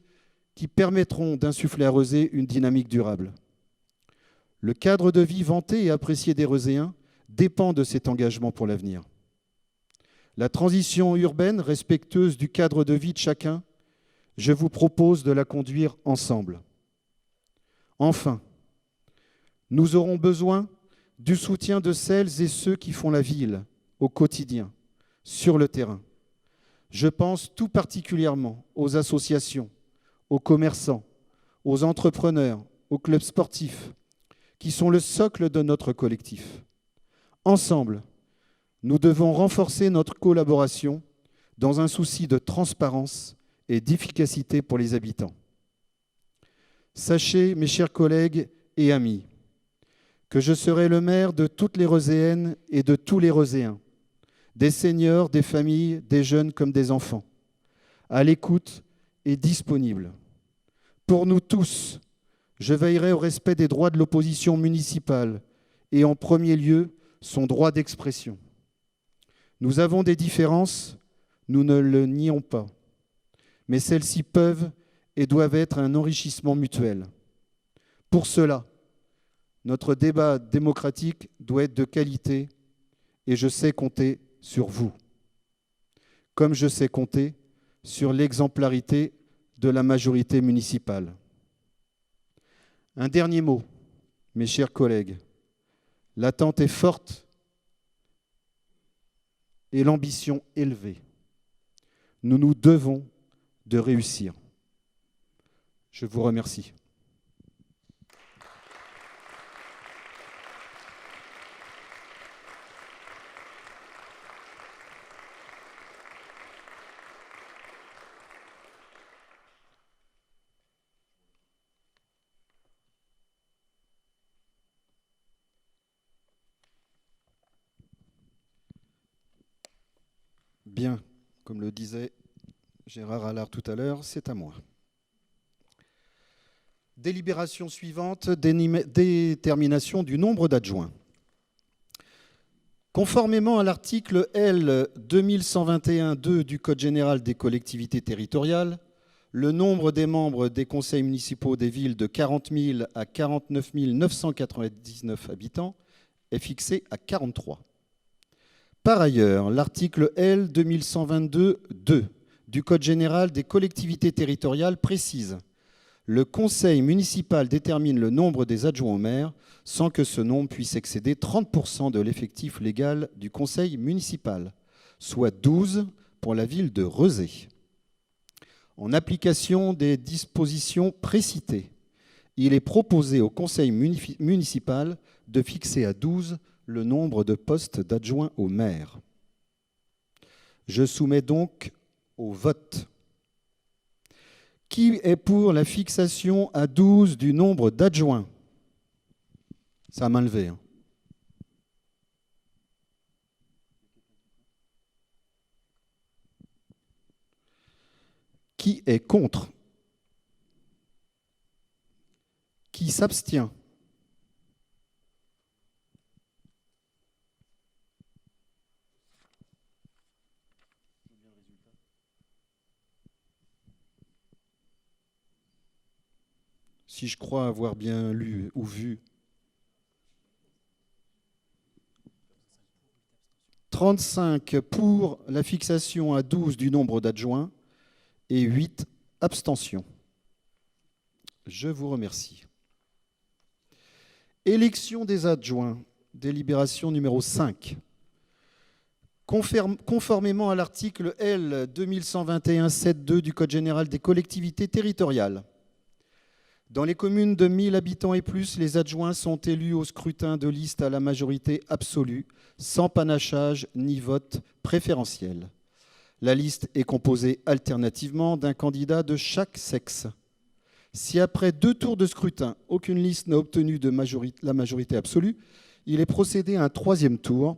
qui permettront d'insuffler à Rezé une dynamique durable. Le cadre de vie vanté et apprécié des Reuséens dépend de cet engagement pour l'avenir. La transition urbaine respectueuse du cadre de vie de chacun, je vous propose de la conduire ensemble. Enfin, nous aurons besoin du soutien de celles et ceux qui font la ville au quotidien, sur le terrain. Je pense tout particulièrement aux associations, aux commerçants, aux entrepreneurs, aux clubs sportifs, qui sont le socle de notre collectif. Ensemble, nous devons renforcer notre collaboration dans un souci de transparence et d'efficacité pour les habitants. Sachez, mes chers collègues et amis, que je serai le maire de toutes les Reuséennes et de tous les Reuséens, des seniors, des familles, des jeunes comme des enfants, à l'écoute et disponible. Pour nous tous, je veillerai au respect des droits de l'opposition municipale et en premier lieu son droit d'expression. Nous avons des différences, nous ne le nions pas, mais celles-ci peuvent et doivent être un enrichissement mutuel. Pour cela, notre débat démocratique doit être de qualité et je sais compter sur vous, comme je sais compter sur l'exemplarité de la majorité municipale. Un dernier mot, mes chers collègues. L'attente est forte et l'ambition élevée. Nous nous devons de réussir. Je vous remercie. Bien, comme le disait Gérard Allard tout à l'heure, c'est à moi. Délibération suivante, détermination du nombre d'adjoints. Conformément à l'article L. 2121-2 du Code général des collectivités territoriales, le nombre des membres des conseils municipaux des villes de 40 000 à 49 999 habitants est fixé à 43. Par ailleurs, l'article L. 2122-2 du Code général des collectivités territoriales précise « Le conseil municipal détermine le nombre des adjoints au maire sans que ce nombre puisse excéder 30% de l'effectif légal du conseil municipal, soit 12 pour la ville de Rezé. En application des dispositions précitées, il est proposé au conseil municipal de fixer à 12 le nombre de postes d'adjoints au maire. Je soumets donc au vote. Qui est pour la fixation à 12 du nombre d'adjoints? Ça a main levée. Hein. Qui est contre? Qui s'abstient? Si je crois avoir bien lu ou vu, 35 pour la fixation à 12 du nombre d'adjoints, et 8 abstentions. Je vous remercie. Élection des adjoints, délibération numéro 5. Conformément à l'article L. 2121-7.2 du Code général des collectivités territoriales, dans les communes de 1000 habitants et plus, les adjoints sont élus au scrutin de liste à la majorité absolue, sans panachage ni vote préférentiel. La liste est composée alternativement d'un candidat de chaque sexe. Si après 2 tours de scrutin, aucune liste n'a obtenu la majorité absolue, il est procédé à un 3e tour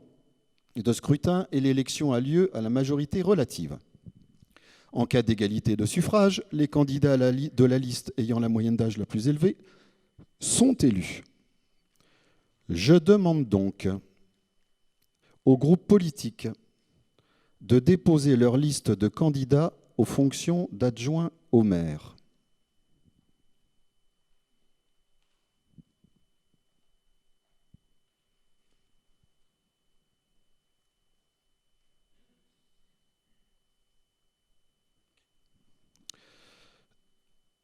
de scrutin et l'élection a lieu à la majorité relative. En cas d'égalité de suffrage, les candidats de la liste ayant la moyenne d'âge la plus élevée sont élus. Je demande donc aux groupes politiques de déposer leur liste de candidats aux fonctions d'adjoint au maire.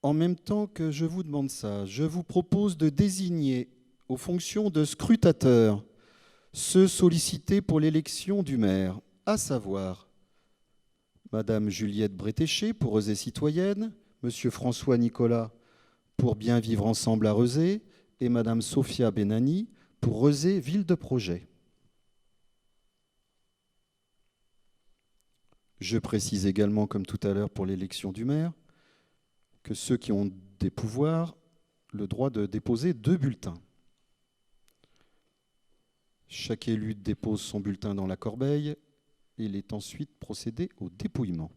En même temps que je vous demande ça, je vous propose de désigner aux fonctions de scrutateurs ceux sollicités pour l'élection du maire, à savoir Madame Juliette Bretéché pour Rezé Citoyenne, Monsieur François Nicolas pour Bien Vivre Ensemble à Rezé et Madame Sophia Benani pour Rezé Ville de Projet. Je précise également, comme tout à l'heure pour l'élection du maire, que ceux qui ont des pouvoirs, le droit de déposer 2 bulletins. Chaque élu dépose son bulletin dans la corbeille et il est ensuite procédé au dépouillement.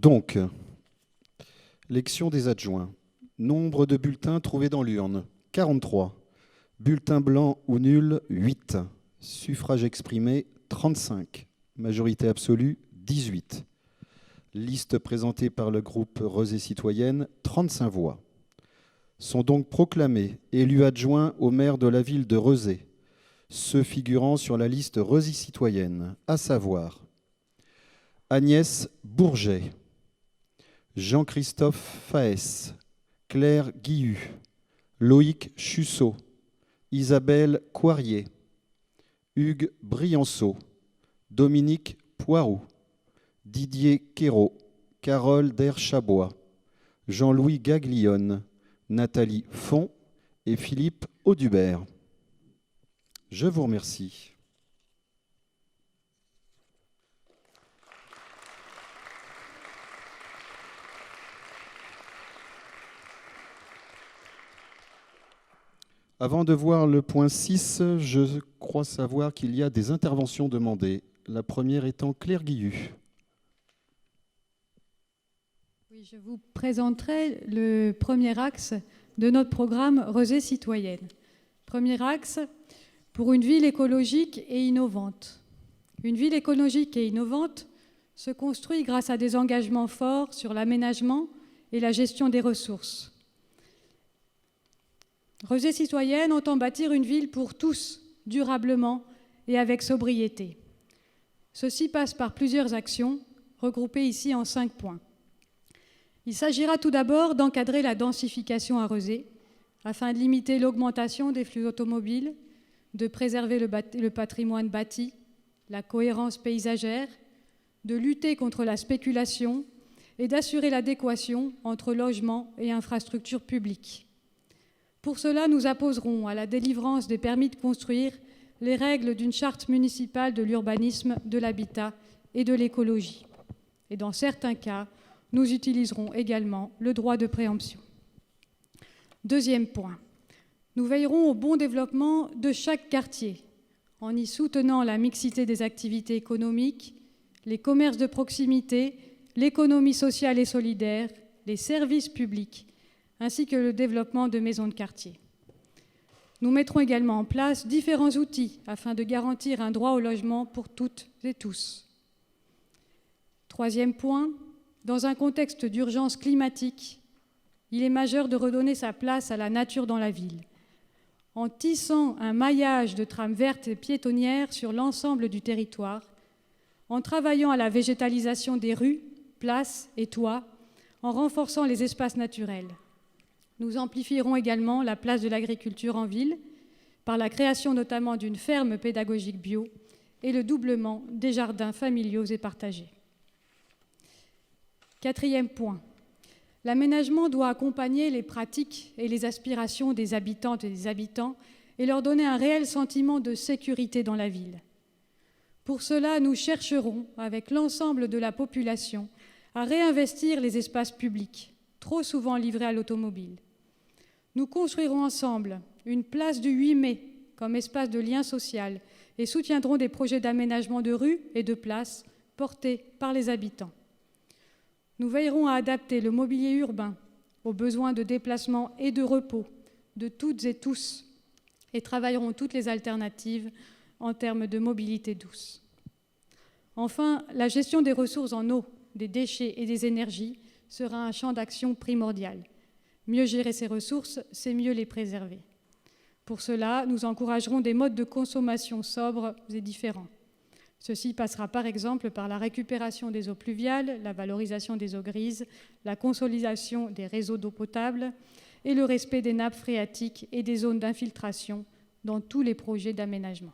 Donc, l'élection des adjoints. Nombre de bulletins trouvés dans l'urne, 43. Bulletins blancs ou nuls, 8. Suffrage exprimé, 35. Majorité absolue, 18. Liste présentée par le groupe Rezé Citoyenne, 35 voix. Sont donc proclamés élus adjoints au maire de la ville de Rezé, ceux figurant sur la liste Rezé Citoyenne, à savoir Agnès Bourget, Jean-Christophe Faès, Claire Guilhu, Loïc Chussot, Isabelle Coirier, Hugues Brianceau, Dominique Poiroux, Didier Quérault, Carole Der-Chabois, Jean-Louis Gaglione, Nathalie Font et Philippe Audubert. Je vous remercie. Avant de voir le point 6, je crois savoir qu'il y a des interventions demandées. La première étant Claire Guilhu. Oui, je vous présenterai le premier axe de notre programme Rezé Citoyenne. Premier axe, pour une ville écologique et innovante. Une ville écologique et innovante se construit grâce à des engagements forts sur l'aménagement et la gestion des ressources. Rezé Citoyenne entend bâtir une ville pour tous, durablement et avec sobriété. Ceci passe par plusieurs actions, regroupées ici en 5 points. Il s'agira tout d'abord d'encadrer la densification à Rezé, afin de limiter l'augmentation des flux automobiles, de préserver le patrimoine bâti, la cohérence paysagère, de lutter contre la spéculation et d'assurer l'adéquation entre logement et infrastructures publiques. Pour cela, nous apposerons à la délivrance des permis de construire les règles d'une charte municipale de l'urbanisme, de l'habitat et de l'écologie. Et dans certains cas, nous utiliserons également le droit de préemption. Deuxième point, nous veillerons au bon développement de chaque quartier en y soutenant la mixité des activités économiques, les commerces de proximité, l'économie sociale et solidaire, les services publics, ainsi que le développement de maisons de quartier. Nous mettrons également en place différents outils afin de garantir un droit au logement pour toutes et tous. Troisième point, dans un contexte d'urgence climatique, il est majeur de redonner sa place à la nature dans la ville, en tissant un maillage de trames vertes et piétonnières sur l'ensemble du territoire, en travaillant à la végétalisation des rues, places et toits, en renforçant les espaces naturels. Nous amplifierons également la place de l'agriculture en ville par la création notamment d'une ferme pédagogique bio et le doublement des jardins familiaux et partagés. Quatrième point, L'aménagement doit accompagner les pratiques et les aspirations des habitantes et des habitants et leur donner un réel sentiment de sécurité dans la ville. Pour cela, nous chercherons, avec l'ensemble de la population, à réinvestir les espaces publics, trop souvent livrés à l'automobile. Nous construirons ensemble une place du 8 mai comme espace de lien social et soutiendrons des projets d'aménagement de rues et de places portés par les habitants. Nous veillerons à adapter le mobilier urbain aux besoins de déplacement et de repos de toutes et tous et travaillerons toutes les alternatives en termes de mobilité douce. Enfin, la gestion des ressources en eau, des déchets et des énergies sera un champ d'action primordial. Mieux gérer ces ressources, c'est mieux les préserver. Pour cela, nous encouragerons des modes de consommation sobres et différents. Ceci passera par exemple par la récupération des eaux pluviales, la valorisation des eaux grises, la consolidation des réseaux d'eau potable et le respect des nappes phréatiques et des zones d'infiltration dans tous les projets d'aménagement.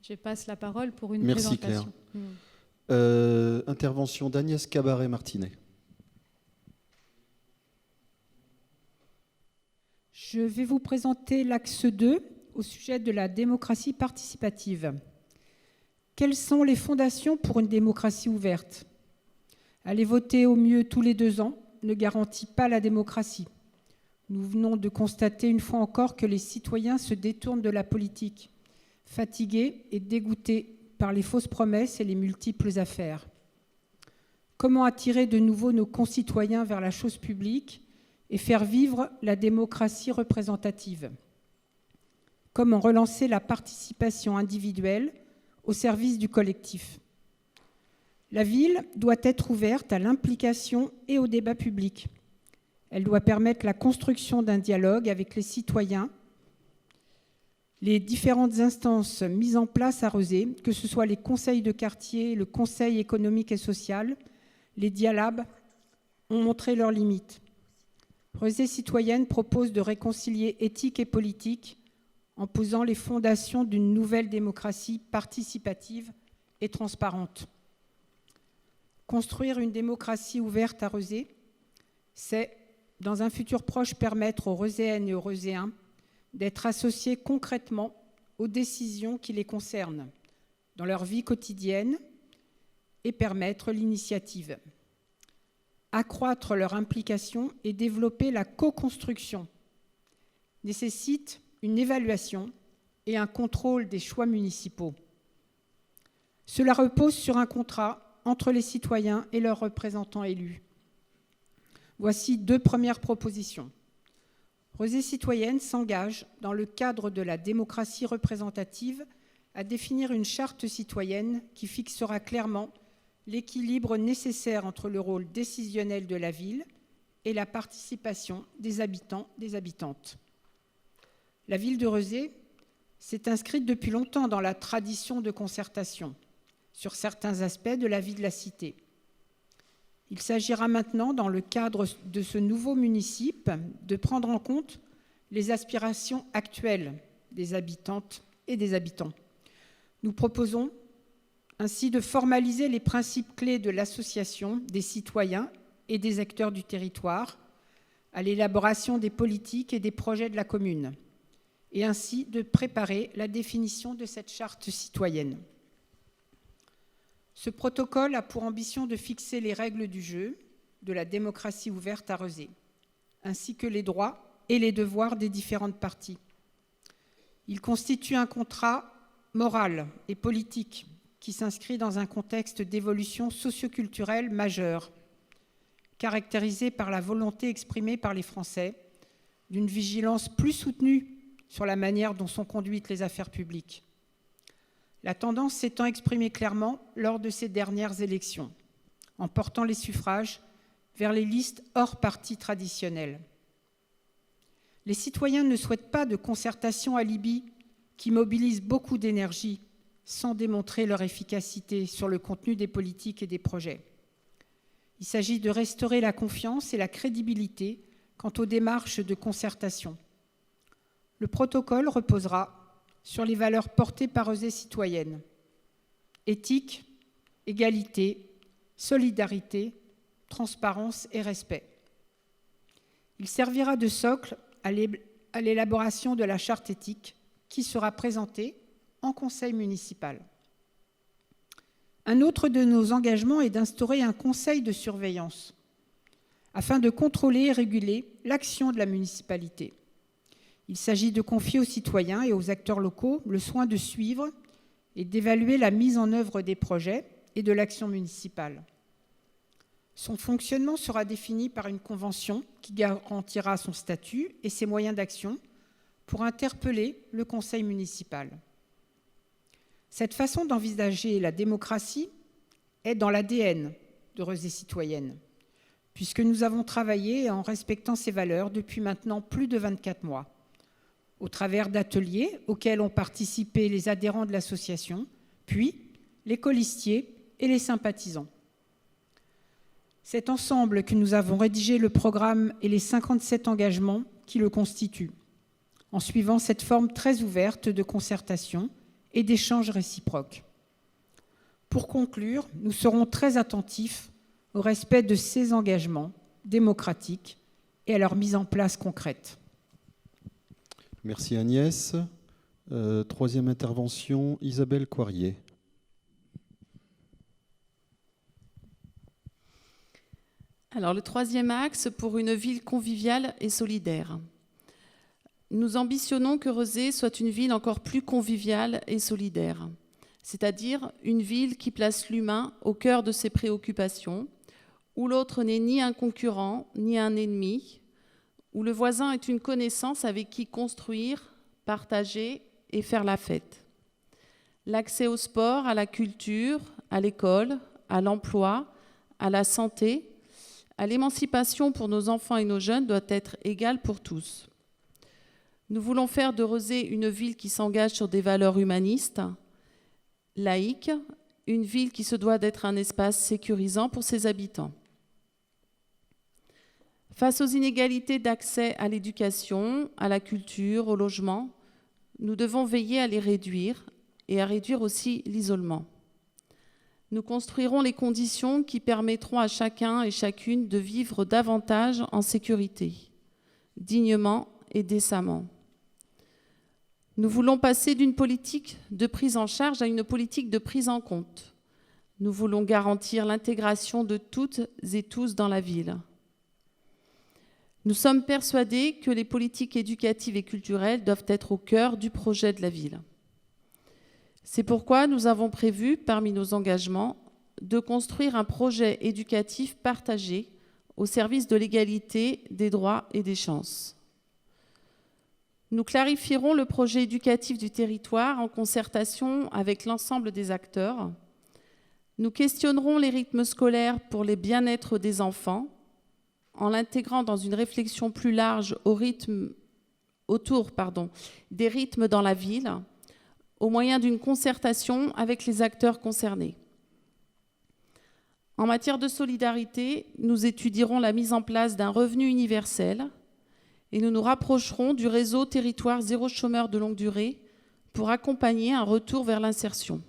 Je passe la parole pour une présentation. Merci Claire. Intervention d'Agnès Cabaret-Martinet. Je vais vous présenter l'axe 2 au sujet de la démocratie participative. Quelles sont les fondations pour une démocratie ouverte ? Aller voter au mieux tous les 2 ans ne garantit pas la démocratie. Nous venons de constater une fois encore que les citoyens se détournent de la politique, fatigués et dégoûtés par les fausses promesses et les multiples affaires. Comment attirer de nouveau nos concitoyens vers la chose publique et faire vivre la démocratie représentative ? Comment relancer la participation individuelle au service du collectif ? La ville doit être ouverte à l'implication et au débat public. Elle doit permettre la construction d'un dialogue avec les citoyens. Les différentes instances mises en place à Rezé, que ce soit les conseils de quartier, le conseil économique et social, les dialabs, ont montré leurs limites. Rezé citoyenne propose de réconcilier éthique et politique en posant les fondations d'une nouvelle démocratie participative et transparente. Construire une démocratie ouverte à Rezé, c'est, dans un futur proche, permettre aux Rezéennes et aux Rezéens d'être associés concrètement aux décisions qui les concernent dans leur vie quotidienne et permettre l'initiative. Accroître leur implication et développer la co-construction nécessite une évaluation et un contrôle des choix municipaux. Cela repose sur un contrat entre les citoyens et leurs représentants élus. Voici 2 premières propositions. Rezé citoyenne s'engage, dans le cadre de la démocratie représentative, à définir une charte citoyenne qui fixera clairement l'équilibre nécessaire entre le rôle décisionnel de la ville et la participation des habitants, des habitantes. La ville de Rezé s'est inscrite depuis longtemps dans la tradition de concertation sur certains aspects de la vie de la cité. Il s'agira maintenant, dans le cadre de ce nouveau municipe, de prendre en compte les aspirations actuelles des habitantes et des habitants. Nous proposons ainsi de formaliser les principes clés de l'association des citoyens et des acteurs du territoire à l'élaboration des politiques et des projets de la commune, et ainsi de préparer la définition de cette charte citoyenne. Ce protocole a pour ambition de fixer les règles du jeu de la démocratie ouverte à Rezé, ainsi que les droits et les devoirs des différentes parties. Il constitue un contrat moral et politique qui s'inscrit dans un contexte d'évolution socioculturelle majeure, caractérisé par la volonté exprimée par les Français d'une vigilance plus soutenue sur la manière dont sont conduites les affaires publiques. La tendance s'étant exprimée clairement lors de ces dernières élections, en portant les suffrages vers les listes hors parti traditionnelles. Les citoyens ne souhaitent pas de concertation alibi qui mobilise beaucoup d'énergie sans démontrer leur efficacité sur le contenu des politiques et des projets. Il s'agit de restaurer la confiance et la crédibilité quant aux démarches de concertation. Le protocole reposera sur les valeurs portées par Rezé citoyenne: éthique, égalité, solidarité, transparence et respect. Il servira de socle à l'élaboration de la charte éthique qui sera présentée en conseil municipal. Un autre de nos engagements est d'instaurer un conseil de surveillance afin de contrôler et réguler l'action de la municipalité. Il s'agit de confier aux citoyens et aux acteurs locaux le soin de suivre et d'évaluer la mise en œuvre des projets et de l'action municipale. Son fonctionnement sera défini par une convention qui garantira son statut et ses moyens d'action pour interpeller le conseil municipal. Cette façon d'envisager la démocratie est dans l'ADN de Rezé Citoyenne, puisque nous avons travaillé en respectant ces valeurs depuis maintenant plus de 24 mois, au travers d'ateliers auxquels ont participé les adhérents de l'association, puis les colistiers et les sympathisants. C'est ensemble que nous avons rédigé le programme et les 57 engagements qui le constituent, en suivant cette forme très ouverte de concertation et d'échanges réciproques. Pour conclure, nous serons très attentifs au respect de ces engagements démocratiques et à leur mise en place concrète. Merci Agnès. Troisième intervention, Isabelle Coirier. Alors, le troisième axe pour une ville conviviale et solidaire. Nous ambitionnons que Rezé soit une ville encore plus conviviale et solidaire, c'est-à-dire une ville qui place l'humain au cœur de ses préoccupations, où l'autre n'est ni un concurrent ni un ennemi, où le voisin est une connaissance avec qui construire, partager et faire la fête. L'accès au sport, à la culture, à l'école, à l'emploi, à la santé, à l'émancipation pour nos enfants et nos jeunes doit être égal pour tous. Nous voulons faire de Rezé une ville qui s'engage sur des valeurs humanistes, laïques, une ville qui se doit d'être un espace sécurisant pour ses habitants. Face aux inégalités d'accès à l'éducation, à la culture, au logement, nous devons veiller à les réduire et à réduire aussi l'isolement. Nous construirons les conditions qui permettront à chacun et chacune de vivre davantage en sécurité, dignement et décemment. Nous voulons passer d'une politique de prise en charge à une politique de prise en compte. Nous voulons garantir l'intégration de toutes et tous dans la ville. Nous sommes persuadés que les politiques éducatives et culturelles doivent être au cœur du projet de la ville. C'est pourquoi nous avons prévu, parmi nos engagements, de construire un projet éducatif partagé au service de l'égalité, des droits et des chances. Nous clarifierons le projet éducatif du territoire en concertation avec l'ensemble des acteurs. Nous questionnerons les rythmes scolaires pour le bien-être des enfants, en l'intégrant dans une réflexion plus large autour des rythmes dans la ville, au moyen d'une concertation avec les acteurs concernés. En matière de solidarité, nous étudierons la mise en place d'un revenu universel et nous nous rapprocherons du réseau Territoire zéro chômeur de longue durée pour accompagner un retour vers l'insertion.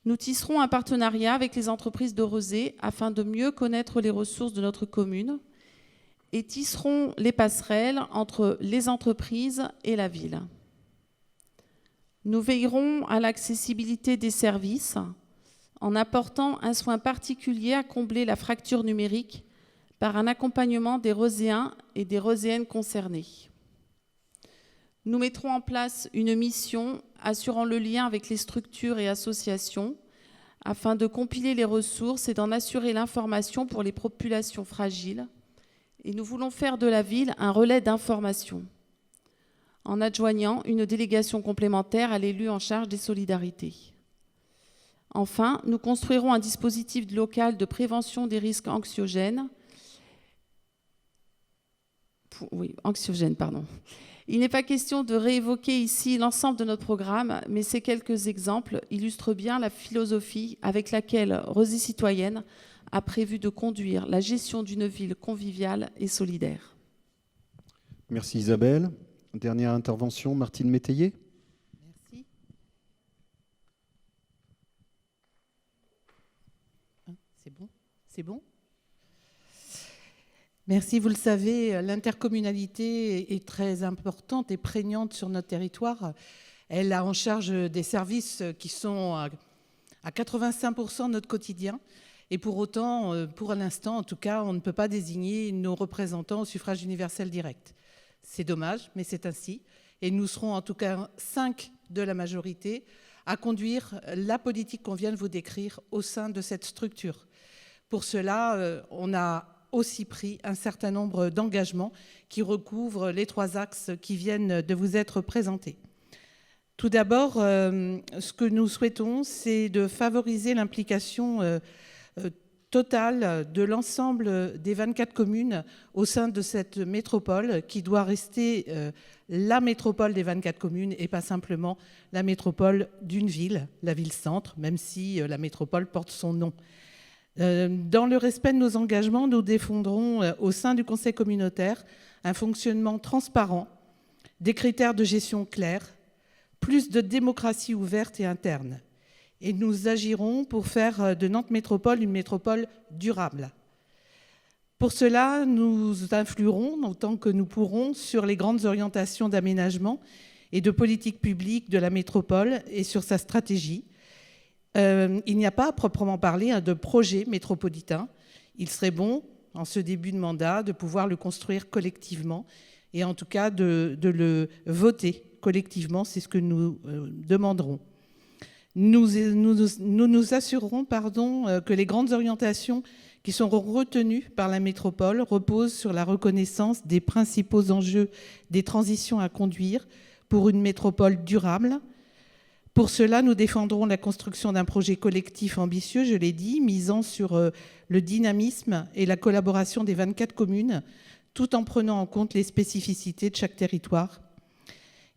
Nous tisserons un partenariat avec les entreprises de Rezé afin de mieux connaître les ressources de notre commune et tisserons les passerelles entre les entreprises et la ville. Nous veillerons à l'accessibilité des services en apportant un soin particulier à combler la fracture numérique par un accompagnement des Rezéens et des Rezéennes concernés. Nous mettrons en place une mission assurant le lien avec les structures et associations afin de compiler les ressources et d'en assurer l'information pour les populations fragiles. Et nous voulons faire de la ville un relais d'information en adjoignant une délégation complémentaire à l'élu en charge des solidarités. Enfin, nous construirons un dispositif local de prévention des risques anxiogènes. Il n'est pas question de réévoquer ici l'ensemble de notre programme, mais ces quelques exemples illustrent bien la philosophie avec laquelle Rezé Citoyenne a prévu de conduire la gestion d'une ville conviviale et solidaire. Merci Isabelle. Dernière intervention, Martine Métayer. Merci. C'est bon? C'est bon? Merci. Vous le savez, l'intercommunalité est très importante et prégnante sur notre territoire. Elle a en charge des services qui sont à 85% de notre quotidien. Et pour autant, pour l'instant, en tout cas, on ne peut pas désigner nos représentants au suffrage universel direct. C'est dommage, mais c'est ainsi. Et nous serons en tout cas 5 de la majorité à conduire la politique qu'on vient de vous décrire au sein de cette structure. Pour cela, on a aussi pris un certain nombre d'engagements qui recouvrent les 3 axes qui viennent de vous être présentés. Tout d'abord, ce que nous souhaitons, c'est de favoriser l'implication totale de l'ensemble des 24 communes au sein de cette métropole qui doit rester la métropole des 24 communes et pas simplement la métropole d'une ville, la ville-centre, même si la métropole porte son nom. Dans le respect de nos engagements, nous défendrons au sein du conseil communautaire un fonctionnement transparent, des critères de gestion clairs, plus de démocratie ouverte et interne. Et nous agirons pour faire de Nantes Métropole une métropole durable. Pour cela, nous influerons autant que nous pourrons sur les grandes orientations d'aménagement et de politique publique de la métropole et sur sa stratégie. Il n'y a pas à proprement parler de projet métropolitain. Il serait bon, en ce début de mandat, de pouvoir le construire collectivement et en tout cas de le voter collectivement. C'est ce que nous demanderons. Nous nous assurerons que les grandes orientations qui seront retenues par la métropole reposent sur la reconnaissance des principaux enjeux des transitions à conduire pour une métropole durable. Pour cela, nous défendrons la construction d'un projet collectif ambitieux, je l'ai dit, misant sur le dynamisme et la collaboration des 24 communes, tout en prenant en compte les spécificités de chaque territoire.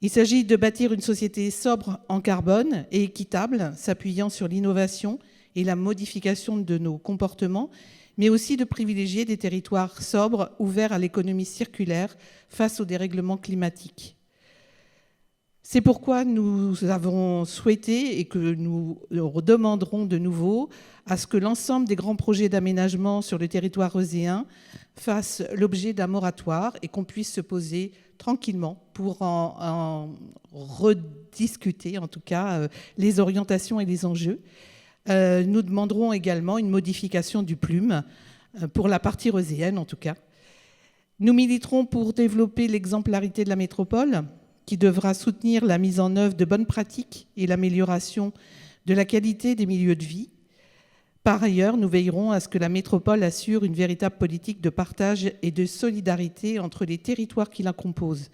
Il s'agit de bâtir une société sobre en carbone et équitable, s'appuyant sur l'innovation et la modification de nos comportements, mais aussi de privilégier des territoires sobres, ouverts à l'économie circulaire face au dérèglement climatique. C'est pourquoi nous avons souhaité et que nous demanderons de nouveau à ce que l'ensemble des grands projets d'aménagement sur le territoire reuséen fassent l'objet d'un moratoire et qu'on puisse se poser tranquillement pour en rediscuter, en tout cas, les orientations et les enjeux. Nous demanderons également une modification du PLUM, pour la partie reuséenne en tout cas. Nous militerons pour développer l'exemplarité de la métropole, qui devra soutenir la mise en œuvre de bonnes pratiques et l'amélioration de la qualité des milieux de vie. Par ailleurs, nous veillerons à ce que la métropole assure une véritable politique de partage et de solidarité entre les territoires qui la composent.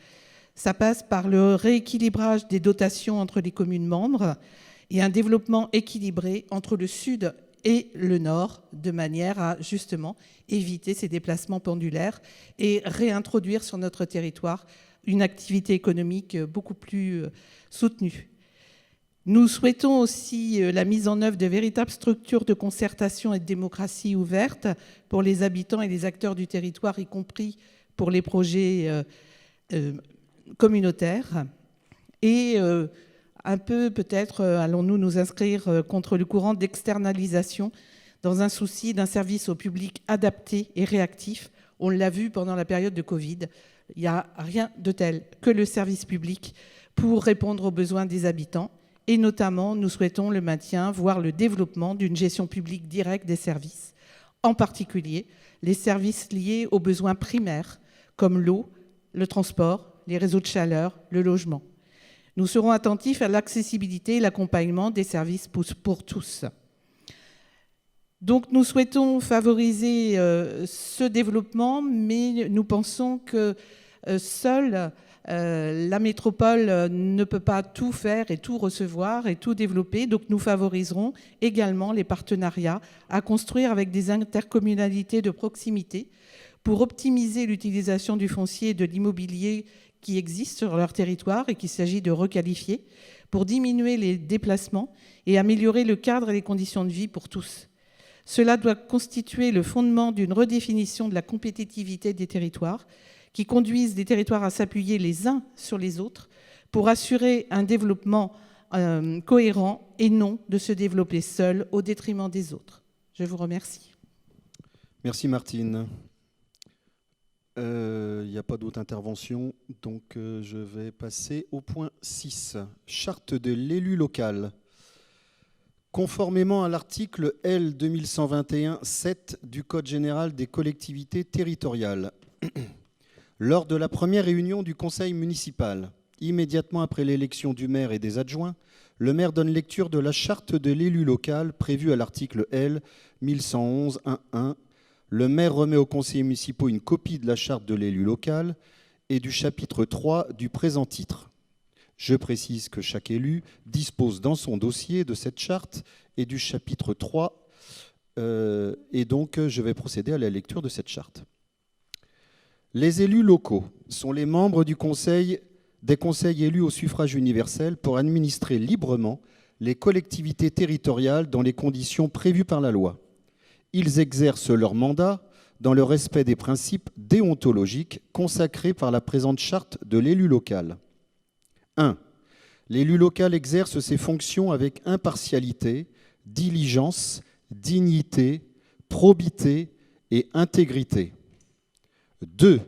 Ça passe par le rééquilibrage des dotations entre les communes membres et un développement équilibré entre le sud et le nord, de manière à justement éviter ces déplacements pendulaires et réintroduire sur notre territoire une activité économique beaucoup plus soutenue. Nous souhaitons aussi la mise en œuvre de véritables structures de concertation et de démocratie ouverte pour les habitants et les acteurs du territoire, y compris pour les projets communautaires. Et un peu, peut-être, allons-nous nous inscrire contre le courant d'externalisation dans un souci d'un service au public adapté et réactif. On l'a vu pendant la période de Covid. Il n'y a rien de tel que le service public pour répondre aux besoins des habitants. Et notamment, nous souhaitons le maintien, voire le développement d'une gestion publique directe des services. En particulier, les services liés aux besoins primaires, comme l'eau, le transport, les réseaux de chaleur, le logement. Nous serons attentifs à l'accessibilité et l'accompagnement des services pour tous. Donc nous souhaitons favoriser ce développement, mais nous pensons que seule la métropole ne peut pas tout faire et tout recevoir et tout développer. Donc nous favoriserons également les partenariats à construire avec des intercommunalités de proximité pour optimiser l'utilisation du foncier et de l'immobilier qui existent sur leur territoire et qu'il s'agit de requalifier pour diminuer les déplacements et améliorer le cadre et les conditions de vie pour tous. Cela doit constituer le fondement d'une redéfinition de la compétitivité des territoires qui conduisent les territoires à s'appuyer les uns sur les autres pour assurer un développement cohérent et non de se développer seul au détriment des autres. Je vous remercie. Merci Martine. Il n'y a pas d'autres interventions, donc je vais passer au point 6. Charte de l'élu local. Conformément à l'article L 2121-7 du Code général des collectivités territoriales, lors de la première réunion du conseil municipal, immédiatement après l'élection du maire et des adjoints, le maire donne lecture de la charte de l'élu local prévue à l'article L 1111-1-1. Le maire remet aux conseillers municipaux une copie de la charte de l'élu local et du chapitre 3 du présent titre. Je précise que chaque élu dispose dans son dossier de cette charte et du chapitre 3, et donc je vais procéder à la lecture de cette charte. Les élus locaux sont les membres des conseils élus au suffrage universel pour administrer librement les collectivités territoriales dans les conditions prévues par la loi. Ils exercent leur mandat dans le respect des principes déontologiques consacrés par la présente charte de l'élu local. 1. L'élu local exerce ses fonctions avec impartialité, diligence, dignité, probité et intégrité. 2.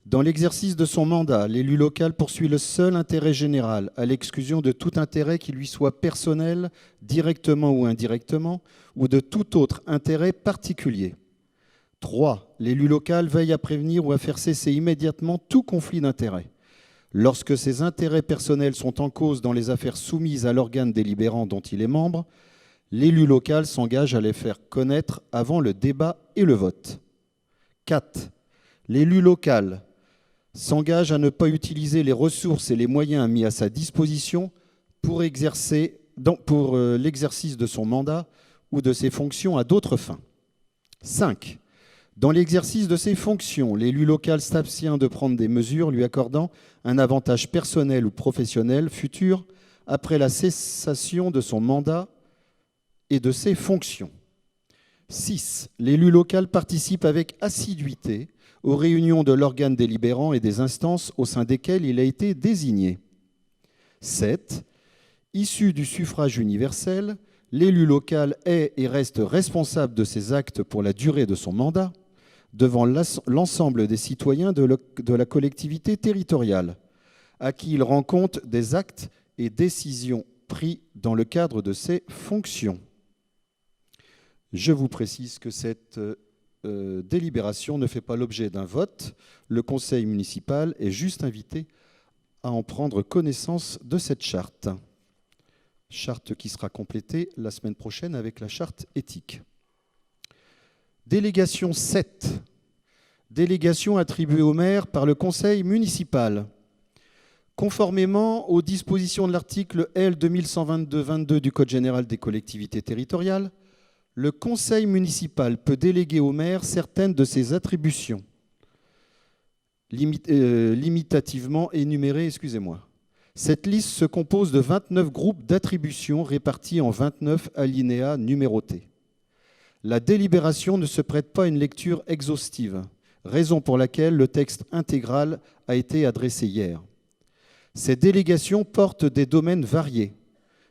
Dans l'exercice de son mandat, l'élu local poursuit le seul intérêt général, à l'exclusion de tout intérêt qui lui soit personnel, directement ou indirectement, ou de tout autre intérêt particulier. 3. L'élu local veille à prévenir ou à faire cesser immédiatement tout conflit d'intérêts. Lorsque ses intérêts personnels sont en cause dans les affaires soumises à l'organe délibérant dont il est membre, l'élu local s'engage à les faire connaître avant le débat et le vote. 4. L'élu local s'engage à ne pas utiliser les ressources et les moyens mis à sa disposition pour l'exercice de son mandat ou de ses fonctions à d'autres fins. 5. Dans l'exercice de ses fonctions, l'élu local s'abstient de prendre des mesures lui accordant un avantage personnel ou professionnel futur après la cessation de son mandat et de ses fonctions. 6. L'élu local participe avec assiduité aux réunions de l'organe délibérant et des instances au sein desquelles il a été désigné. 7. Issu du suffrage universel, l'élu local est et reste responsable de ses actes pour la durée de son mandat devant l'ensemble des citoyens de la collectivité territoriale, à qui il rend compte des actes et décisions pris dans le cadre de ses fonctions. Je vous précise que cette délibération ne fait pas l'objet d'un vote. Le conseil municipal est juste invité à en prendre connaissance de cette charte. Charte qui sera complétée la semaine prochaine avec la charte éthique. Délégation 7. Délégation attribuée au maire par le conseil municipal. Conformément aux dispositions de l'article L 2122-22 du Code général des collectivités territoriales, le conseil municipal peut déléguer au maire certaines de ses attributions, limitativement énumérées, Cette liste se compose de 29 groupes d'attributions répartis en 29 alinéas numérotés. La délibération ne se prête pas à une lecture exhaustive, raison pour laquelle le texte intégral a été adressé hier. Ces délégations portent des domaines variés: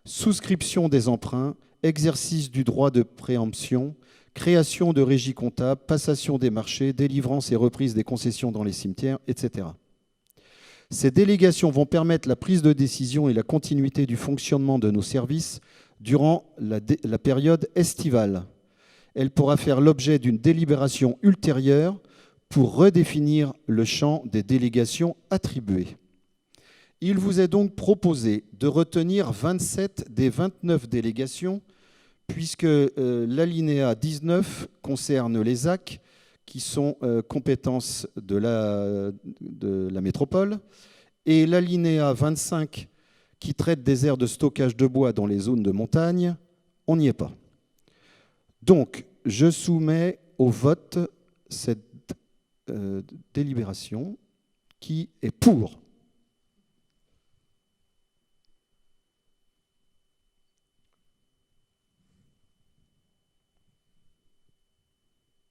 souscription des emprunts, exercice du droit de préemption, création de régie comptable, passation des marchés, délivrance et reprise des concessions dans les cimetières, etc. Ces délégations vont permettre la prise de décision et la continuité du fonctionnement de nos services durant la période estivale. Elle pourra faire l'objet d'une délibération ultérieure pour redéfinir le champ des délégations attribuées. Il vous est donc proposé de retenir 27 des 29 délégations, puisque l'alinéa 19 concerne les ZAC, qui sont compétences de la métropole, et l'alinéa 25, qui traite des aires de stockage de bois dans les zones de montagne, on n'y est pas. Donc, je soumets au vote cette délibération. Qui est pour ?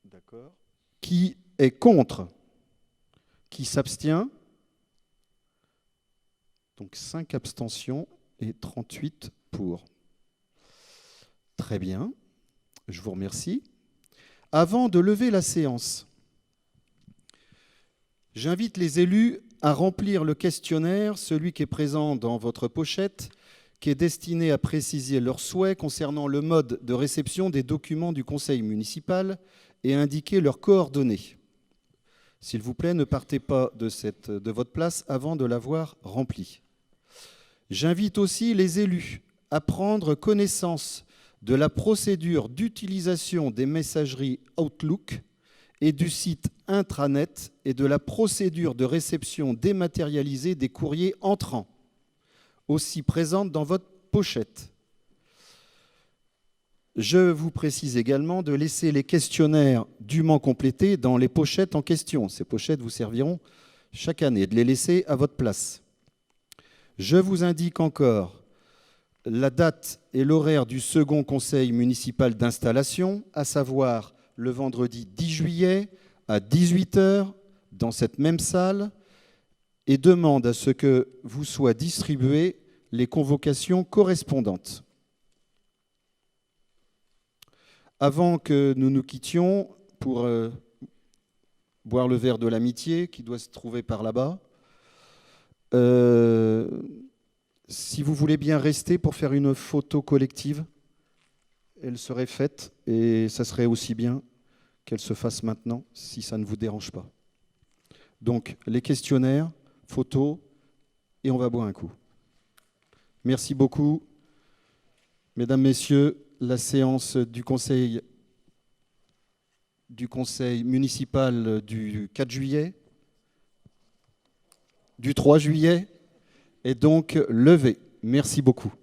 D'accord. Qui est contre? Qui s'abstient? Donc 5 abstentions et 38 pour. Très bien. Je vous remercie. Avant de lever la séance, j'invite les élus à remplir le questionnaire, celui qui est présent dans votre pochette, qui est destiné à préciser leurs souhaits concernant le mode de réception des documents du conseil municipal et à indiquer leurs coordonnées. S'il vous plaît, ne partez pas de votre place avant de l'avoir rempli. J'invite aussi les élus à prendre connaissance de la procédure d'utilisation des messageries Outlook et du site intranet et de la procédure de réception dématérialisée des courriers entrants, aussi présente dans votre pochette. Je vous précise également de laisser les questionnaires dûment complétés dans les pochettes en question. Ces pochettes vous serviront chaque année, de les laisser à votre place. Je vous indique encore la date et l'horaire du second conseil municipal d'installation, à savoir le vendredi 10 juillet à 18 h dans cette même salle, et demande à ce que vous soient distribuées les convocations correspondantes. Avant que nous nous quittions pour boire le verre de l'amitié qui doit se trouver par là-bas, si vous voulez bien rester pour faire une photo collective, elle serait faite et ça serait aussi bien qu'elle se fasse maintenant si ça ne vous dérange pas. Donc les questionnaires, photos et on va boire un coup. Merci beaucoup. Mesdames, Messieurs, la séance du conseil municipal du 4 juillet, du 3 juillet est donc levée. Merci beaucoup.